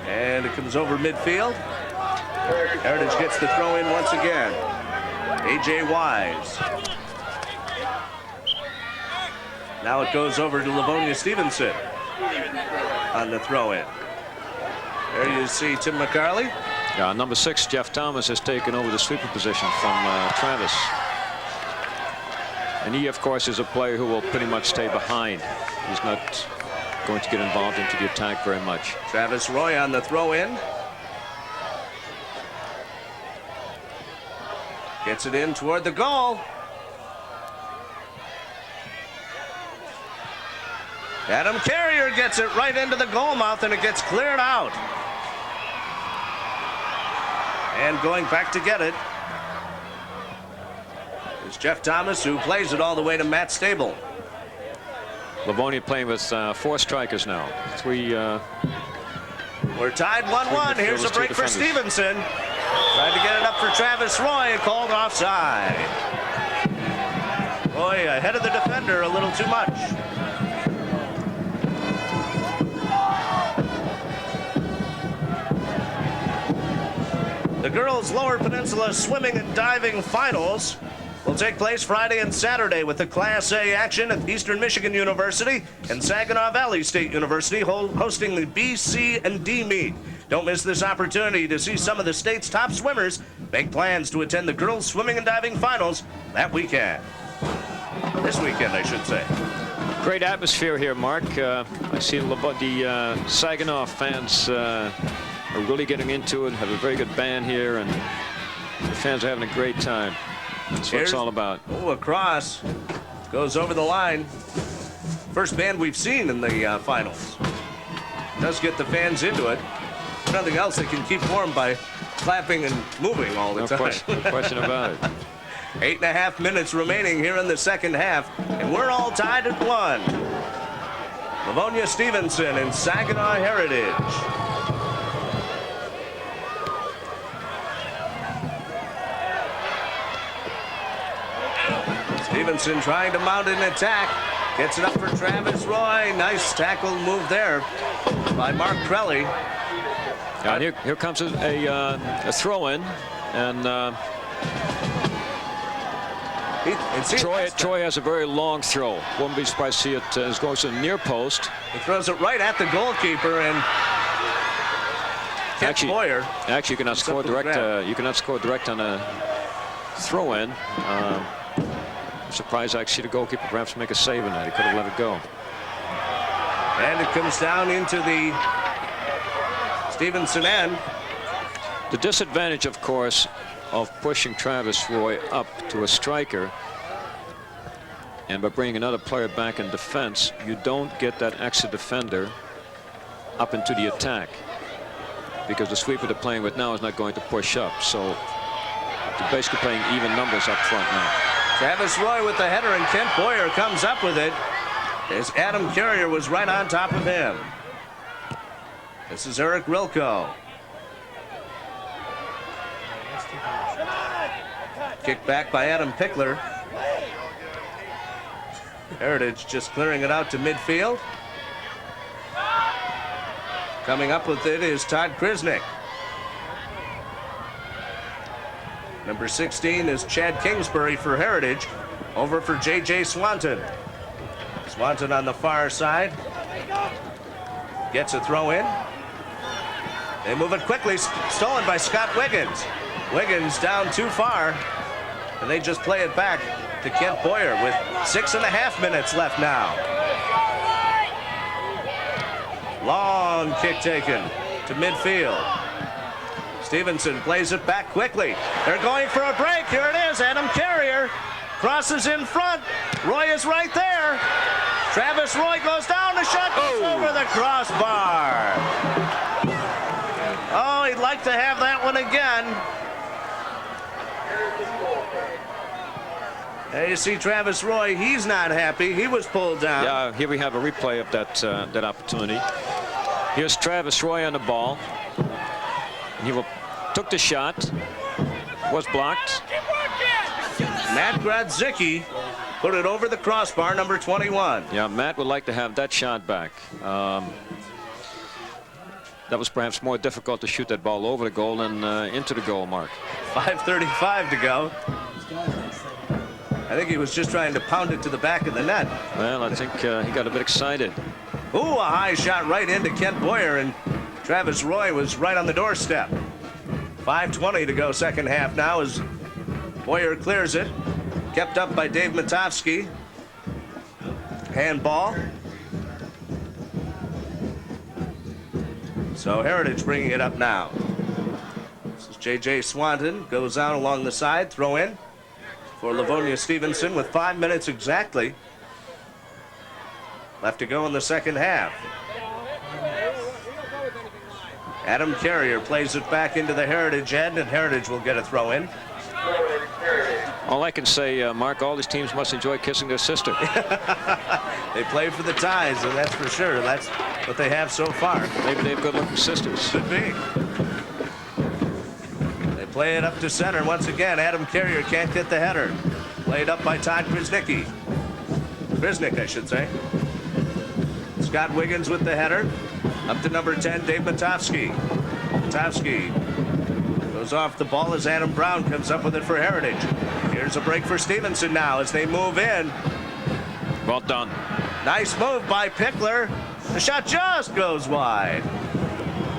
And it comes over midfield. Heritage gets the throw in once again. A.J. Wise. Now it goes over to Livonia Stevenson on the throw in. There you see Tim McCarley.
Yeah, number 6, Jeff Thomas, has taken over the sweeper position from Travis. And he, of course, is a player who will pretty much stay behind. He's not going to get involved into the attack very much.
Travis Roy on the throw in. Gets it in toward the goal. Adam Carrier gets it right into the goal mouth, and it gets cleared out. And going back to get it is Jeff Thomas, who plays it all the way to Matt Stable.
Livonia playing with 4 strikers now. 3.
We're tied 1-1. Here's a break for Stevenson. Tried to get it up for Travis Roy, called offside. Roy ahead of the defender a little too much. The girls' Lower Peninsula Swimming and Diving Finals will take place Friday and Saturday with the Class A action at Eastern Michigan University and Saginaw Valley State University hosting the B, C, and D meet. Don't miss this opportunity to see some of the state's top swimmers make plans to attend the girls' Swimming and Diving Finals that weekend. This weekend, I should say.
Great atmosphere here, Mark. I see the Saginaw fans are really getting into it, have a very good band here, and the fans are having a great time. That's what it's all about.
Oh, a cross goes over the line. First band we've seen in the finals. Does get the fans into it. If nothing else, they can keep warm by clapping and moving all the time.
No question about it.
8.5 minutes remaining here in the second half, and we're all tied at 1. Livonia Stevenson and Saginaw Heritage. Stevenson trying to mount an attack. Gets it up for Travis Roy. Nice tackle move there by Mark Crelly.
And here comes a throw-in. And Troy has a very long throw. Wouldn't be surprised to see it as goes to the near post.
He throws it right at the goalkeeper, and Boyer.
Actually, you cannot score direct. You cannot score direct on a throw-in. I'm surprised I see the goalkeeper perhaps make a save in that. He could have let it go.
And it comes down into the Stevenson end.
The disadvantage, of course, of pushing Travis Roy up to a striker and by bringing another player back in defense, you don't get that extra defender up into the attack because the sweeper they're playing with now is not going to push up. So they're basically playing even numbers up front now.
Travis Roy with the header, and Kent Boyer comes up with it as Adam Carrier was right on top of him. This is Eric Rilko. Kicked back by Adam Pickler. Heritage just clearing it out to midfield. Coming up with it is Todd Grisnick. Number 16 is Chad Kingsbury for Heritage. Over for J.J. Swanton. Swanton on the far side. gets a throw in. They move it quickly, stolen by Scott Wiggins. Wiggins down too far, and they just play it back to Kent Boyer with 6.5 minutes left now. Long kick taken to midfield. Stevenson plays it back quickly. They're going for a break. Here it is. Adam Carrier crosses in front. Roy is right there. Travis Roy goes down. The shot goes over the crossbar. Oh, he'd like to have that one again. There you see Travis Roy. He's not happy. He was pulled down.
Yeah, here we have a replay of that opportunity. Here's Travis Roy on the ball. He took the shot. Was blocked.
Matt Grodzicki put it over the crossbar, number 21.
Yeah, Matt would like to have that shot back. That was perhaps more difficult to shoot that ball over the goal than into the goal mark.
5:35 to go. I think he was just trying to pound it to the back of the net.
Well, I think he got a bit excited.
Ooh, a high shot right into Kent Boyer, and Travis Roy was right on the doorstep. 5:20 to go, second half now as Boyer clears it. Kept up by Dave Matovsky. Handball. So Heritage bringing it up now. This is J.J. Swanton. Goes out along the side. Throw in for Livonia Stevenson with 5 minutes exactly left to go in the second half. Adam Carrier plays it back into the Heritage end, and Heritage will get a throw in.
All I can say, Mark, all these teams must enjoy kissing their sister.
They play for the ties, and that's for sure. That's what they have so far.
Maybe they have good-looking sisters.
Could be. They play it up to center once again. Adam Carrier can't get the header. Played up by Todd Kriznicki. Kriznick, I should say. Scott Wiggins with the header. Up to number 10, Dave Matovsky. Matovsky goes off the ball as Adam Brown comes up with it for Heritage. Here's a break for Stevenson now as they move in.
Well done.
Nice move by Pickler. The shot just goes wide.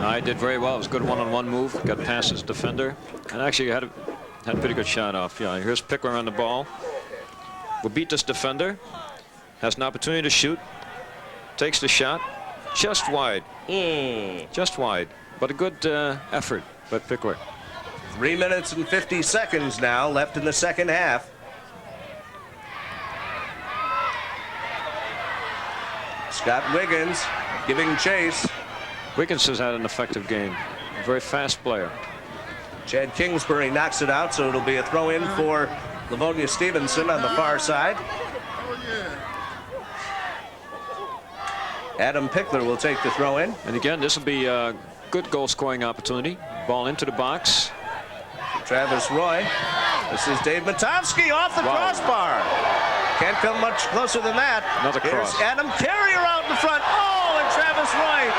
I did very well. It was a good one-on-one move. Got past his defender. And actually had a pretty good shot off. Yeah, here's Pickler on the ball. Will beat this defender. Has an opportunity to shoot. Takes the shot. Just wide. Just wide. But a good effort by Pickler.
3 minutes and 50 seconds now left in the second half. Scott Wiggins giving chase.
Wiggins has had an effective game. A very fast player.
Chad Kingsbury knocks it out, so it'll be a throw in for Livonia Stevenson on the far side. Adam Pickler will take the throw in.
And again, this will be a good goal scoring opportunity. Ball into the box.
Travis Roy. This is Dave Matovsky off the crossbar. Can't come much closer than that.
Another cross.
Here's Adam Carrier out in front. Oh, and Travis Roy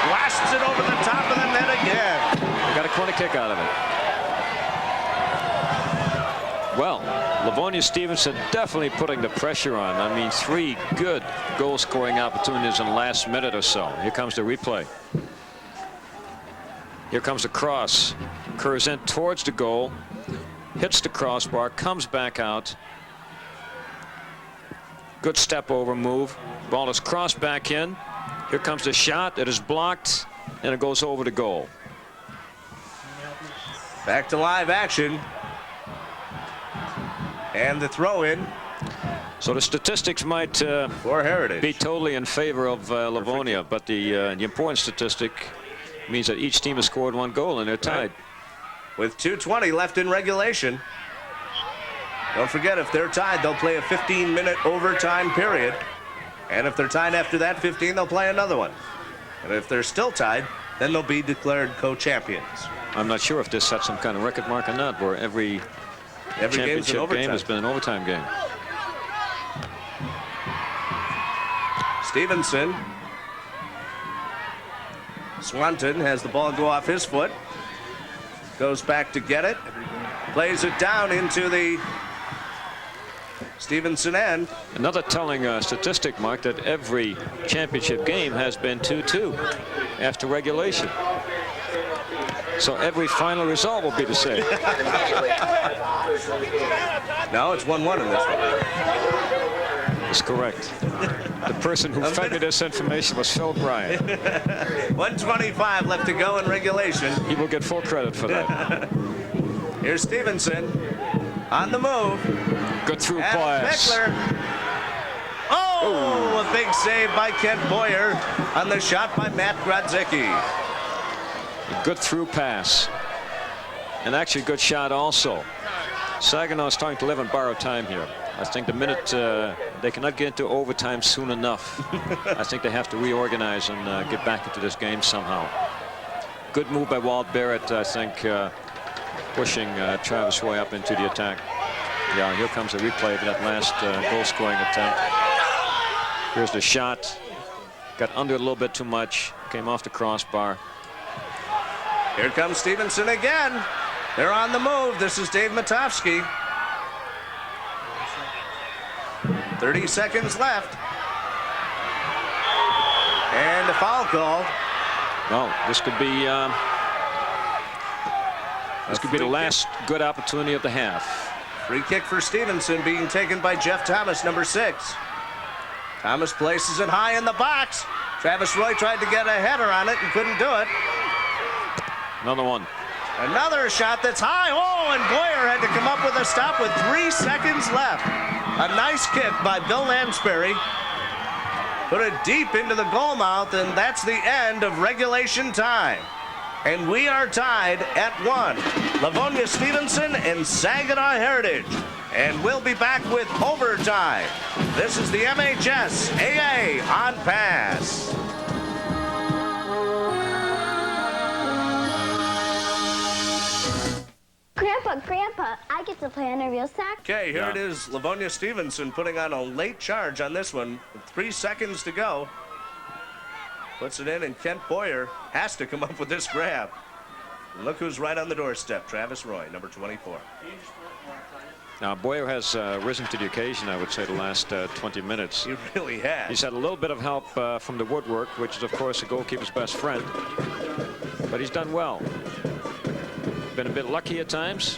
blasts it over the top of the net again.
They got a corner kick out of it. Well, Livonia Stevenson definitely putting the pressure on. I mean, 3 good goal-scoring opportunities in the last minute or so. Here comes the replay. Here comes the cross. Curves in towards the goal. Hits the crossbar. Comes back out. Good step over move. Ball is crossed back in. Here comes the shot. It is blocked, and it goes over the goal.
Back to live action. And the throw in.
So the statistics might
for Heritage
be totally in favor of Livonia, but the important statistic means that each team has scored 1 goal and they're tied.
Right. With 2:20 left in regulation. Don't forget, if they're tied, they'll play a 15-minute overtime period. And if they're tied after that 15, they'll play another one. And if they're still tied, then they'll be declared co-champions.
I'm not sure if this sets some kind of record mark or not, where every championship game has been an overtime game.
Stevenson. Swanton has the ball go off his foot. Goes back to get it. Plays it down into the Stevenson end.
Another telling statistic, Mark, that every championship game has been 2-2 after regulation. So every final result will be the same.
No, it's 1-1 in this one.
That's correct. The person who fed me this information was Phil Bryant.
1:25 left to go in regulation.
He will get full credit for that.
Here's Stevenson on the move.
Good through
And
pass.
Pickler. Oh, a big save by Kent Boyer on the shot by Matt Grodzicki.
A good through pass. And actually a good shot also. Saginaw is starting to live on borrowed time here. I think the minute they cannot get into overtime soon enough, I think they have to reorganize and get back into this game somehow. Good move by Walt Barrett, I think, pushing Travis Roy up into the attack. Yeah, here comes a replay of that last goal-scoring attempt. Here's the shot. Got under a little bit too much. Came off the crossbar.
Here comes Stevenson again. They're on the move. This is Dave Matovsky. 30 seconds left. And a foul call.
Well, this could be the last good opportunity of the half.
Free kick for Stevenson being taken by Jeff Thomas, number 6. Thomas places it high in the box. Travis Roy tried to get a header on it and couldn't do it.
Another one.
Another shot that's high. Oh, and Boyer had to come up with a stop with 3 seconds left. A nice kick by Bill Lanspeary. Put it deep into the goal mouth, and that's the end of regulation time. And we are tied at 1. Livonia Stevenson and Saginaw Heritage. And we'll be back with overtime. This is the MHS AA on pass.
Grandpa, I get to play on a real sack.
Okay, here it is. Livonia Stevenson putting on a late charge on this one. With 3 seconds to go. Puts it in, and Kent Boyer has to come up with this grab. And look who's right on the doorstep. Travis Roy, number 24.
Now, Boyer has risen to the occasion, I would say, the last 20 minutes.
He really has.
He's had a little bit of help from the woodwork, which is, of course, the goalkeeper's best friend. But he's done well. Been a bit lucky at times.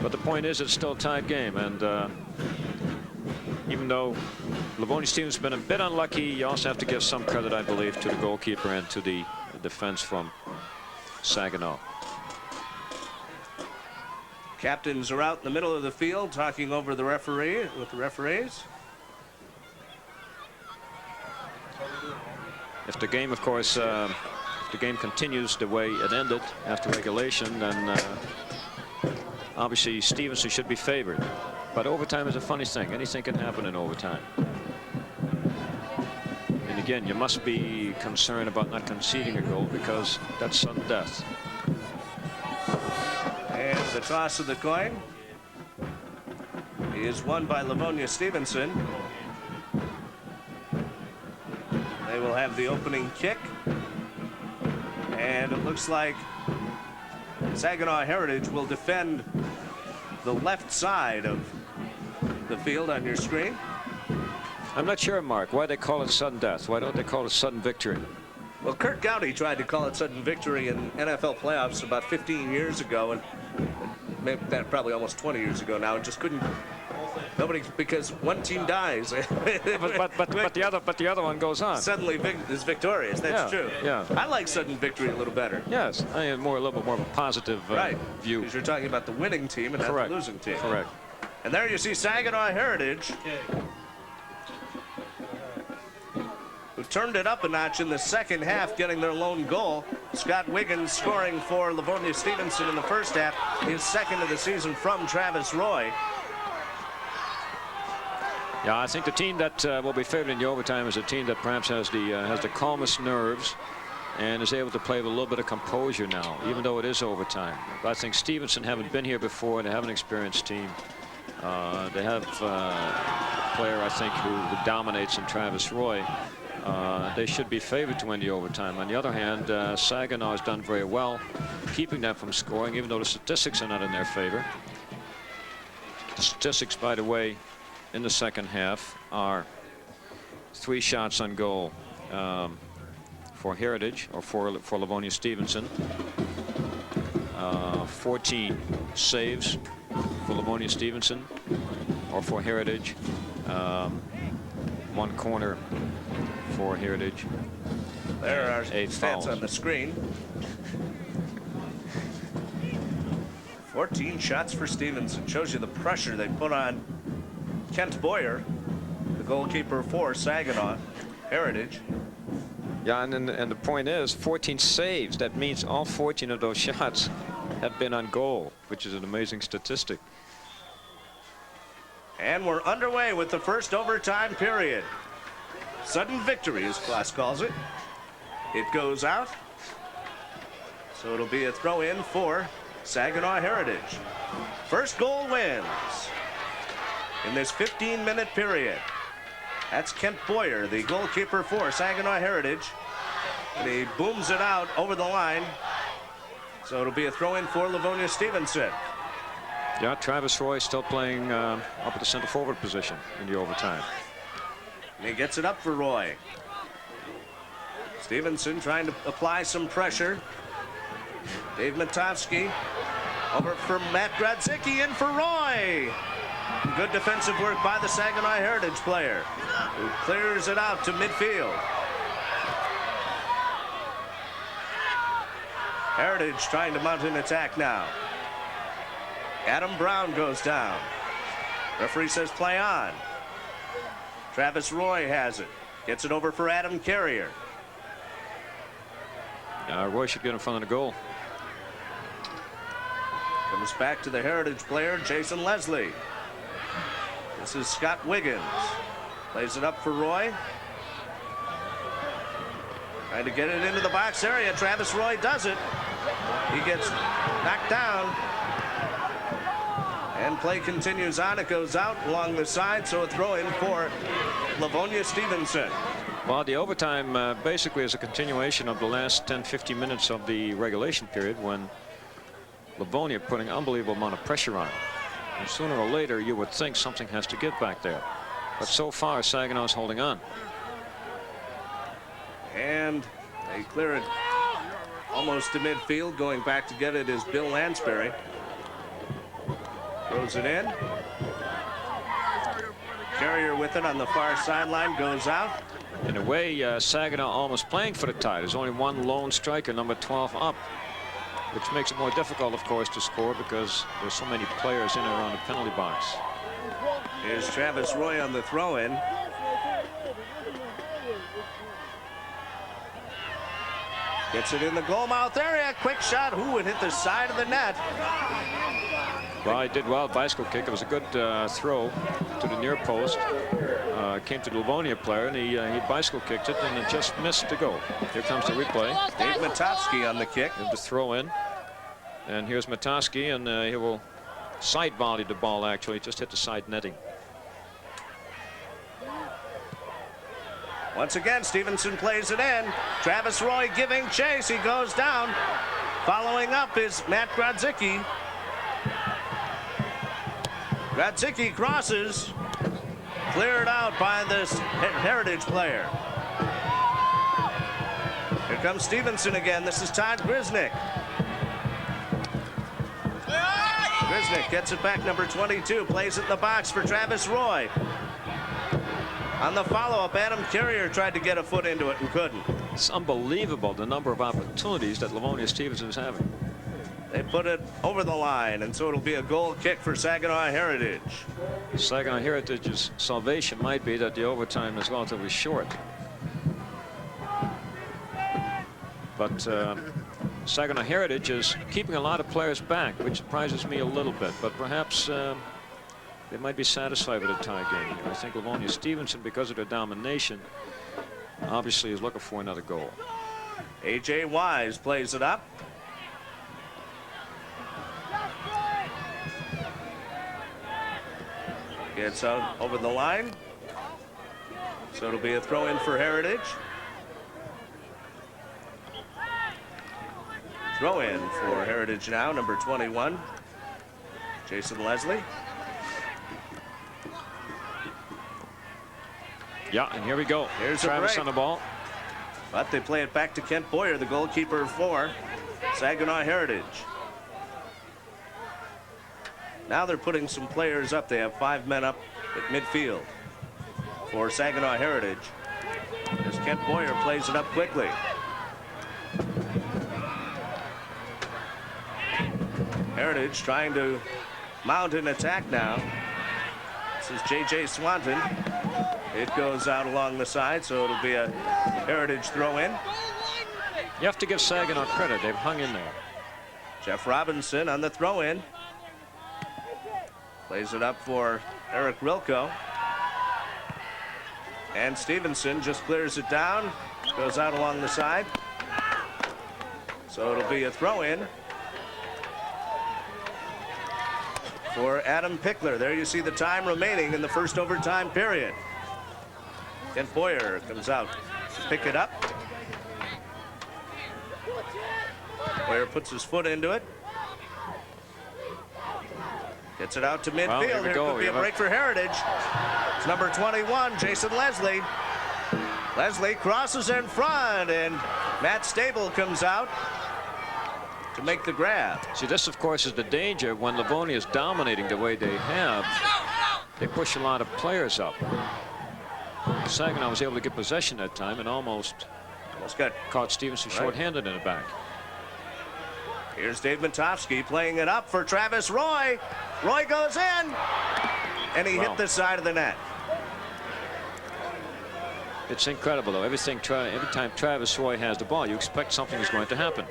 But the point is, it's still a tied game. And even though Livonia Stevens has been a bit unlucky, you also have to give some credit, I believe, to the goalkeeper and to the defense from Saginaw.
Captains are out in the middle of the field talking over the referee with the referees.
If the game, of course, if the game continues the way it ended after regulation, then obviously Stevenson should be favored. But overtime is a funny thing. Anything can happen in overtime. And again, you must be concerned about not conceding a goal because that's sudden death.
And the toss of the coin is won by Livonia Stevenson. They will have the opening kick. And it looks like Saginaw Heritage will defend the left side of the field on your screen.
I'm not sure, Mark, why they call it sudden death. Why don't they call it sudden victory?
Well, Kurt Gowdy tried to call it sudden victory in NFL playoffs about 15 years ago, and maybe that probably almost 20 years ago now, and just couldn't. Nobody, because one team dies.
but the other one goes on.
Suddenly is victorious. That's true.
Yeah.
I like sudden victory a little better.
Yes, I am a little bit more of a positive view.
Because you're talking about the winning team and not the losing team.
Correct.
And there you see Saginaw Heritage, who turned it up a notch in the second half, getting their lone goal. Scott Wiggins scoring for Livonia Stevenson in the first half, his second of the season from Travis Roy.
Yeah, I think the team that will be favored in the overtime is a team that perhaps has the calmest nerves and is able to play with a little bit of composure now, even though it is overtime. But I think Stevenson haven't been here before. They have an experienced team. They have a player, I think, who dominates in Travis Roy. They should be favored to win the overtime. On the other hand, Saginaw has done very well keeping them from scoring, even though the statistics are not in their favor. The statistics, by the way, in the second half are 3 shots on goal for Heritage, or for Livonia Stevenson. 14 saves for Livonia Stevenson, or for Heritage. 1 corner for Heritage.
There are
8
stats
fouls
on the screen. 14 shots for Stevenson. Shows you the pressure they put on Kent Boyer, the goalkeeper for Saginaw Heritage.
Yeah, and the point is 14 saves. That means all 14 of those shots have been on goal, which is an amazing statistic.
And we're underway with the first overtime period. Sudden victory, as Klaas calls it. It goes out. So it'll be a throw in for Saginaw Heritage. First goal wins in this 15-minute period. That's Kent Boyer, the goalkeeper for Saginaw Heritage. And he booms it out over the line. So it'll be a throw in for Livonia Stevenson.
Yeah, Travis Roy still playing up at the center forward position in the overtime.
And he gets it up for Roy. Stevenson trying to apply some pressure. Dave Matovsky over for Matt Grodzicki, in for Roy. Good defensive work by the Saginaw Heritage player, who clears it out to midfield. Heritage trying to mount an attack now. Adam Brown goes down. Referee says play on. Travis Roy has it. Gets it over for Adam Carrier.
Roy should get in front of the goal.
Comes back to the Heritage player, Jason Leslie. This is Scott Wiggins. Plays it up for Roy. Trying to get it into the box area. Travis Roy does it. He gets knocked down. And play continues on. It goes out along the side, so a throw in for Livonia Stevenson.
Well, the overtime basically is a continuation of the last 10-15 minutes of the regulation period, when Livonia putting an unbelievable amount of pressure on it. And sooner or later, you would think something has to give back there. But so far, Saginaw's holding on.
And they clear it almost to midfield. Going back to get it is Bill Lanspeary. Throws it in. Carrier with it on the far sideline, goes out.
In a way, Saginaw almost playing for the tie. There's only one lone striker, number 12, up, which makes it more difficult, of course, to score because there's so many players in and around the penalty box.
Here's Travis Roy on the throw-in. Gets it in the goal mouth area. Quick shot. Who would hit the side of the net?
Well, he did well. Bicycle kick. It was a good throw to the near post. Came to the Livonia player, and he bicycle kicked it, and it just missed the goal. Here comes the replay.
Dave Matovsky on the kick.
And the throw in. And here's Matovsky, and he will side volley the ball, actually. Just hit the side netting.
Once again, Stevenson plays it in. Travis Roy giving chase. He goes down. Following up is Matt Grodzicki. Grodzicki crosses. Cleared out by this Heritage player. Here comes Stevenson again. This is Todd Grisnick. Grisnick gets it back, number 22. Plays it in the box for Travis Roy. On the follow-up, Adam Carrier tried to get a foot into it and couldn't.
It's unbelievable the number of opportunities that Livonia Stevenson is having.
They put it over the line, and so it'll be a goal kick for Saginaw Heritage.
Saginaw Heritage's salvation might be that the overtime is relatively short. But Saginaw Heritage is keeping a lot of players back, which surprises me a little bit. But perhaps they might be satisfied with a tie game here. I think Livonia Stevenson, because of their domination, obviously is looking for another goal.
A.J. Wise plays it up. Gets out over the line. So it'll be a throw in for Heritage. Throw in for Heritage now, number 21, Jason Leslie.
Yeah, and here we go.
Here's
Travis on the ball.
But they play it back to Kent Boyer, the goalkeeper for Saginaw Heritage. Now they're putting some players up. They have 5 men up at midfield for Saginaw Heritage as Kent Boyer plays it up quickly. Heritage trying to mount an attack now. This is J.J. Swanton. It goes out along the side, so it'll be a Heritage throw-in.
You have to give Saginaw credit. They've hung in there.
Jeff Robinson on the throw-in. Plays it up for Eric Rilko. And Stevenson just clears it down. Goes out along the side. So it'll be a throw-in for Adam Pickler. There you see the time remaining in the first overtime period. Kent Boyer comes out to pick it up. Boyer puts his foot into it. Gets it out to midfield.
Well, here we go.
Could be a break for Heritage. It's number 21, Jason Leslie. Leslie crosses in front, and Matt Stable comes out to make the grab.
See, this, of course, is the danger when Livonia is dominating the way they have. They push a lot of players up. Saginaw was able to get possession that time and almost caught Stevenson shorthanded in the back.
Here's Dave Matovsky playing it up for Travis Roy. Roy goes in, and he hit the side of the net.
It's incredible, though. Every time Travis Roy has the ball, you expect something is going to happen.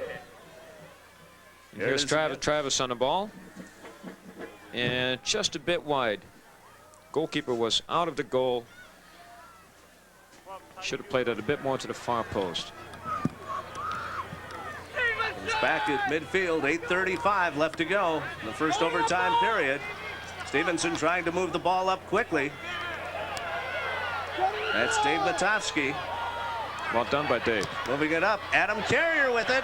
And here's Travis on the ball, and just a bit wide. Goalkeeper was out of the goal. Should have played it a bit more to the far post.
He's back at midfield, 8:35 left to go in the first overtime period. Stevenson trying to move the ball up quickly. That's Dave Matovsky.
Well done by Dave.
Moving it up, Adam Carrier with it.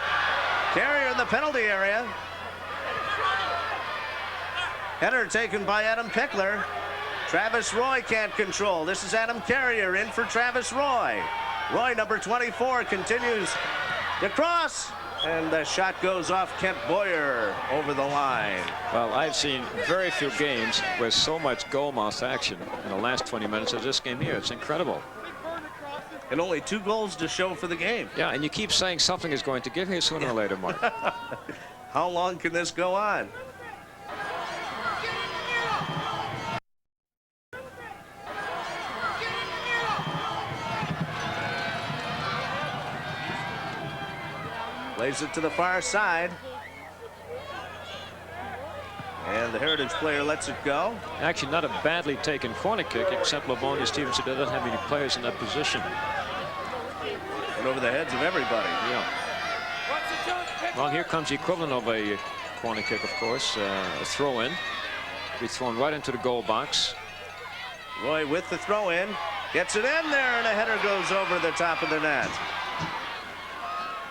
Carrier in the penalty area. Header taken by Adam Pickler. Travis Roy can't control. This is Adam Carrier in for Travis Roy. Roy, number 24, continues to cross. And the shot goes off Kent Boyer over the line.
Well, I've seen very few games with so much goal-mouth action in the last 20 minutes of this game here. It's incredible.
And only 2 goals to show for the game.
Yeah, and you keep saying something is going to give here sooner or later, Mark.
How long can this go on? Plays it to the far side. And the Heritage player lets it go.
Actually, not a badly taken corner kick, except Livonia Stevenson doesn't have any players in that position.
And over the heads of everybody.
Yeah. Well, here comes the equivalent of a corner kick, of course, a throw-in. Be thrown right into the goal box.
Roy with the throw-in. Gets it in there, and a header goes over the top of the net.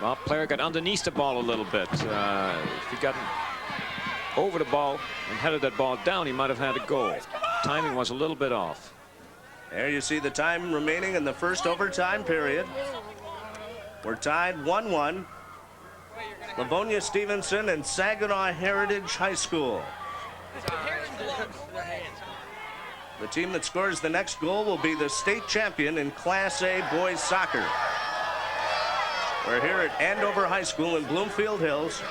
Well, player got underneath the ball a little bit. If he got over the ball and headed that ball down, he might have had a goal. Timing was a little bit off.
There you see the time remaining in the first overtime period. We're tied 1-1. Livonia Stevenson and Saginaw Heritage High School. The team that scores the next goal will be the state champion in Class A boys soccer. We're here at Andover High School in Bloomfield Hills.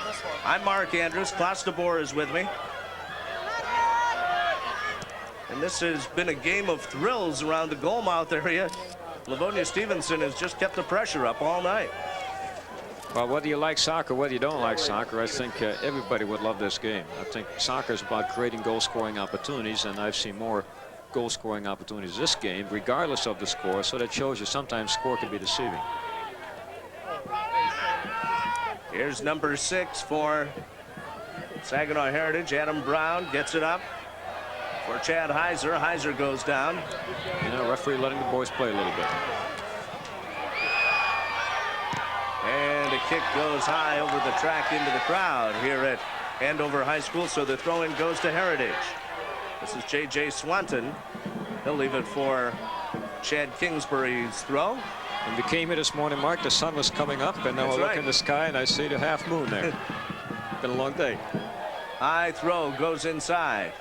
I'm Mark Andrews. Klaus DeBoer is with me. And this has been a game of thrills around the goalmouth area. Livonia Stevenson has just kept the pressure up all night.
Well, whether you like soccer, whether you don't like soccer, I think everybody would love this game. I think soccer is about creating goal-scoring opportunities, and I've seen more goal-scoring opportunities this game, regardless of the score, so that shows you sometimes score can be deceiving.
Here's number 6 for Saginaw Heritage. Adam Brown gets it up for Chad Heiser. Heiser goes down.
You know, referee letting the boys play a little bit.
And a kick goes high over the track into the crowd here at Andover High School, so the throw-in goes to Heritage. This is J.J. Swanton. He'll leave it for Chad Kingsbury's throw.
When we came here this morning, Mark, the sun was coming up, and now I look in the sky and I see the half moon there. Been a long day.
High throw goes inside.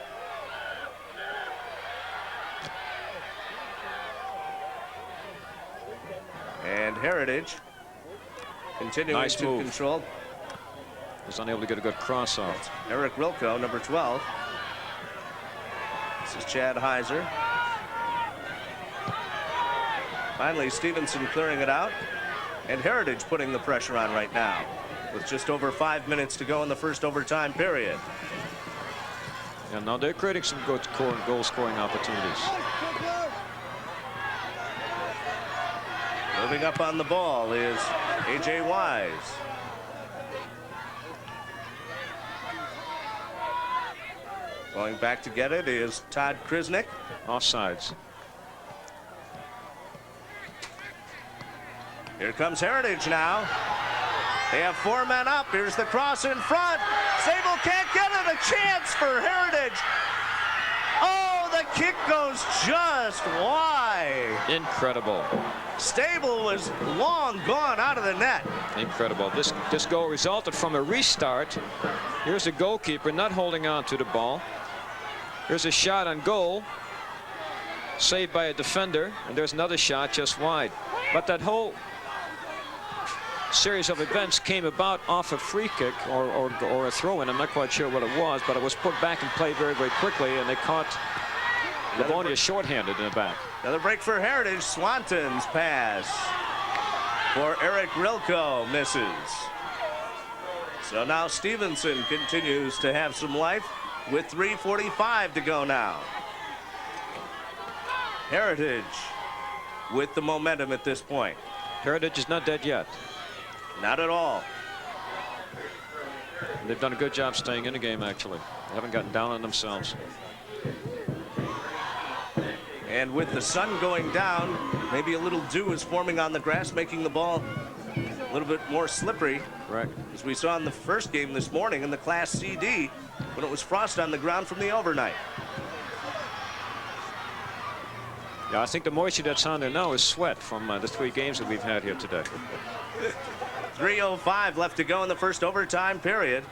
And Heritage continuing to control.
Was unable to get a good cross off.
Eric Rilko, number 12. This is Chad Heiser. Finally, Stevenson clearing it out. And Heritage putting the pressure on right now, with just over 5 minutes to go in the first overtime period.
Yeah, now they're creating some good goal-scoring opportunities.
Moving up on the ball is A.J. Wise. Going back to get it is Todd Krisnick.
Offsides.
Here comes Heritage now. They have 4 men up. Here's the cross in front. Sable can't get it. A chance for Heritage. Oh, the kick goes just wide.
Incredible.
Stable was long gone out of the net.
Incredible. This goal resulted from a restart. Here's the goalkeeper not holding on to the ball. Here's a shot on goal, saved by a defender, and there's another shot just wide. But that whole series of events came about off a free kick or a throw-in. I'm not quite sure what it was, but it was put back and played very, very quickly, and they caught Livonia shorthanded in the back.
Another break for Heritage. Swanton's pass for Eric Rilko misses. So now Stevenson continues to have some life with 3:45 to go now. Heritage with the momentum at this point.
Heritage is not dead yet.
Not at all.
They've done a good job staying in the game, actually. They haven't gotten down on themselves.
And with the sun going down, maybe a little dew is forming on the grass, making the ball a little bit more slippery.
Correct.
As we saw in the first game this morning in the Class CD, when it was frost on the ground from the overnight.
Yeah, I think the moisture that's on there now is sweat from the 3 games that we've had here today.
3:05 left to go in the first overtime period.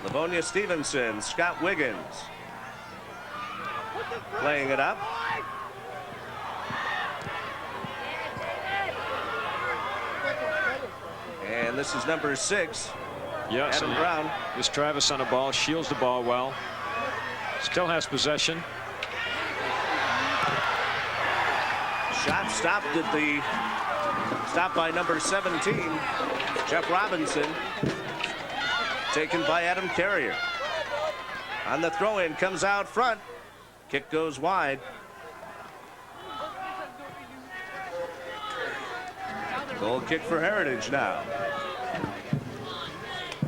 Livonia Stevenson, Scott Wiggins playing it up. And this is number 6.
Yes,
Adam Brown.
This Travis on the ball, shields the ball well. Still has possession.
Shot stopped at the stop by number 17, Jeff Robinson. Taken by Adam Carrier. On the throw-in, comes out front. Kick goes wide. Goal kick for Heritage now.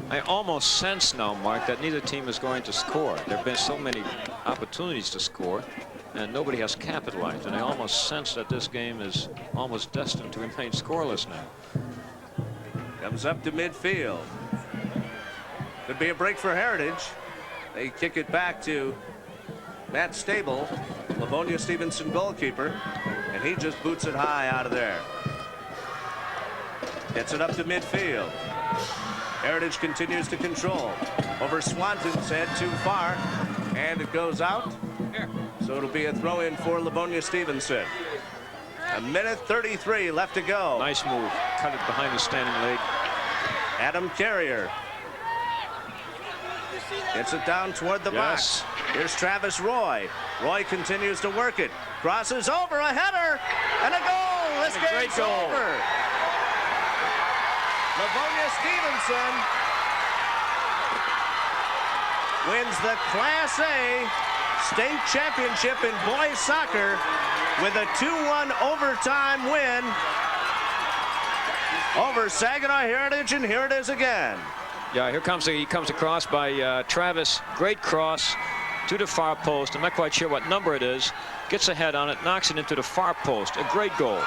I almost sense now, Mark, that neither team is going to score. There have been so many opportunities to score, and nobody has capitalized. And I almost sense that this game is almost destined to remain scoreless now.
Comes up to midfield. Could be a break for Heritage. They kick it back to Matt Stable, Livonia Stevenson goalkeeper, and he just boots it high out of there. Gets it up to midfield. Heritage continues to control. Over Swanton's head, too far, and it goes out. So it'll be a throw-in for Livonia Stevenson. 1:33 left to go.
Nice move. Cut it behind the standing leg.
Adam Carrier gets it down toward the box. Here's Travis Roy. Roy continues to work it. Crosses over, a header, and a goal. This game's over. Livonia Stevenson wins the Class A state championship in boys soccer with a 2-1 overtime win over Saginaw Heritage, and here it is again.
Yeah, he comes across by Travis. Great cross to the far post. I'm not quite sure what number it is. Gets a head on it, knocks it into the far post. A great goal.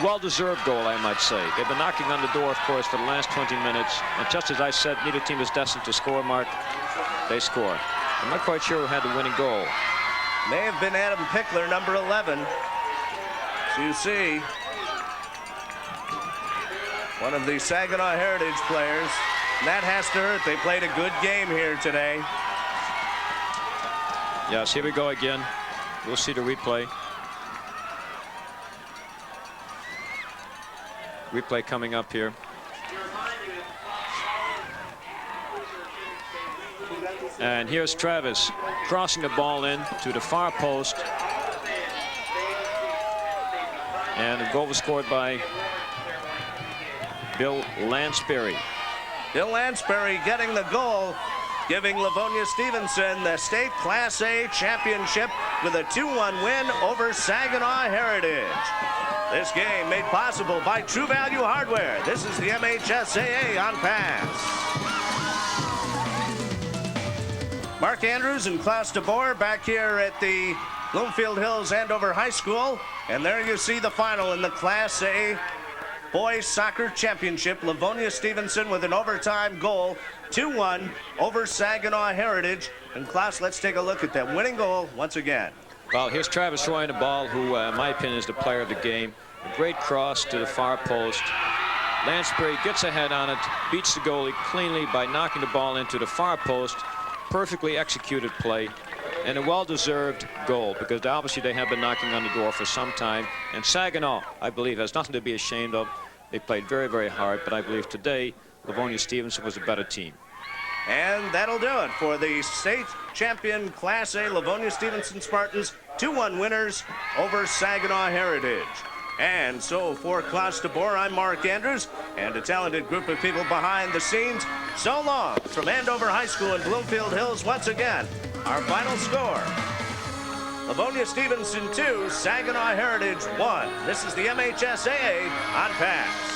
well-deserved goal, I might say. They've been knocking on the door, of course, for the last 20 minutes. And just as I said, neither team is destined to score, Mark. They score. I'm not quite sure who had the winning goal.
May have been Adam Pickler, number 11. So you see, one of the Saginaw Heritage players. And that has to hurt. They played a good game here today.
Yes, here we go again. We'll see the replay. Replay coming up here. And here's Travis crossing the ball in to the far post. And the goal was scored by Bill Lanspeary.
Bill Lanspeary getting the goal, giving Livonia Stevenson the state Class A championship with a 2-1 win over Saginaw Heritage. This game made possible by True Value Hardware. This is the MHSAA on pass. Mark Andrews and Klaus DeBoer back here at the Bloomfield Hills-Andover High School. And there you see the final in the Class A Boys Soccer Championship. Livonia Stevenson with an overtime goal, 2-1 over Saginaw Heritage. And Klaus, let's take a look at that winning goal once again.
Well, here's Travis throwing the ball, who, in my opinion, is the player of the game. A great cross to the far post. Lanspeary gets ahead on it, beats the goalie cleanly by knocking the ball into the far post. Perfectly executed play, and a well-deserved goal, because obviously they have been knocking on the door for some time. And Saginaw, I believe, has nothing to be ashamed of. They played very, very hard, but I believe today Livonia Stevenson was a better team.
And that'll do it for the state champion Class A Livonia Stevenson Spartans, 2-1 winners over Saginaw Heritage. And so for Klaus DeBoer, I'm Mark Andrews, and a talented group of people behind the scenes. So long from Andover High School in Bloomfield Hills. Once again, our final score: Livonia Stevenson 2, Saginaw Heritage 1. This is the MHSAA on pass.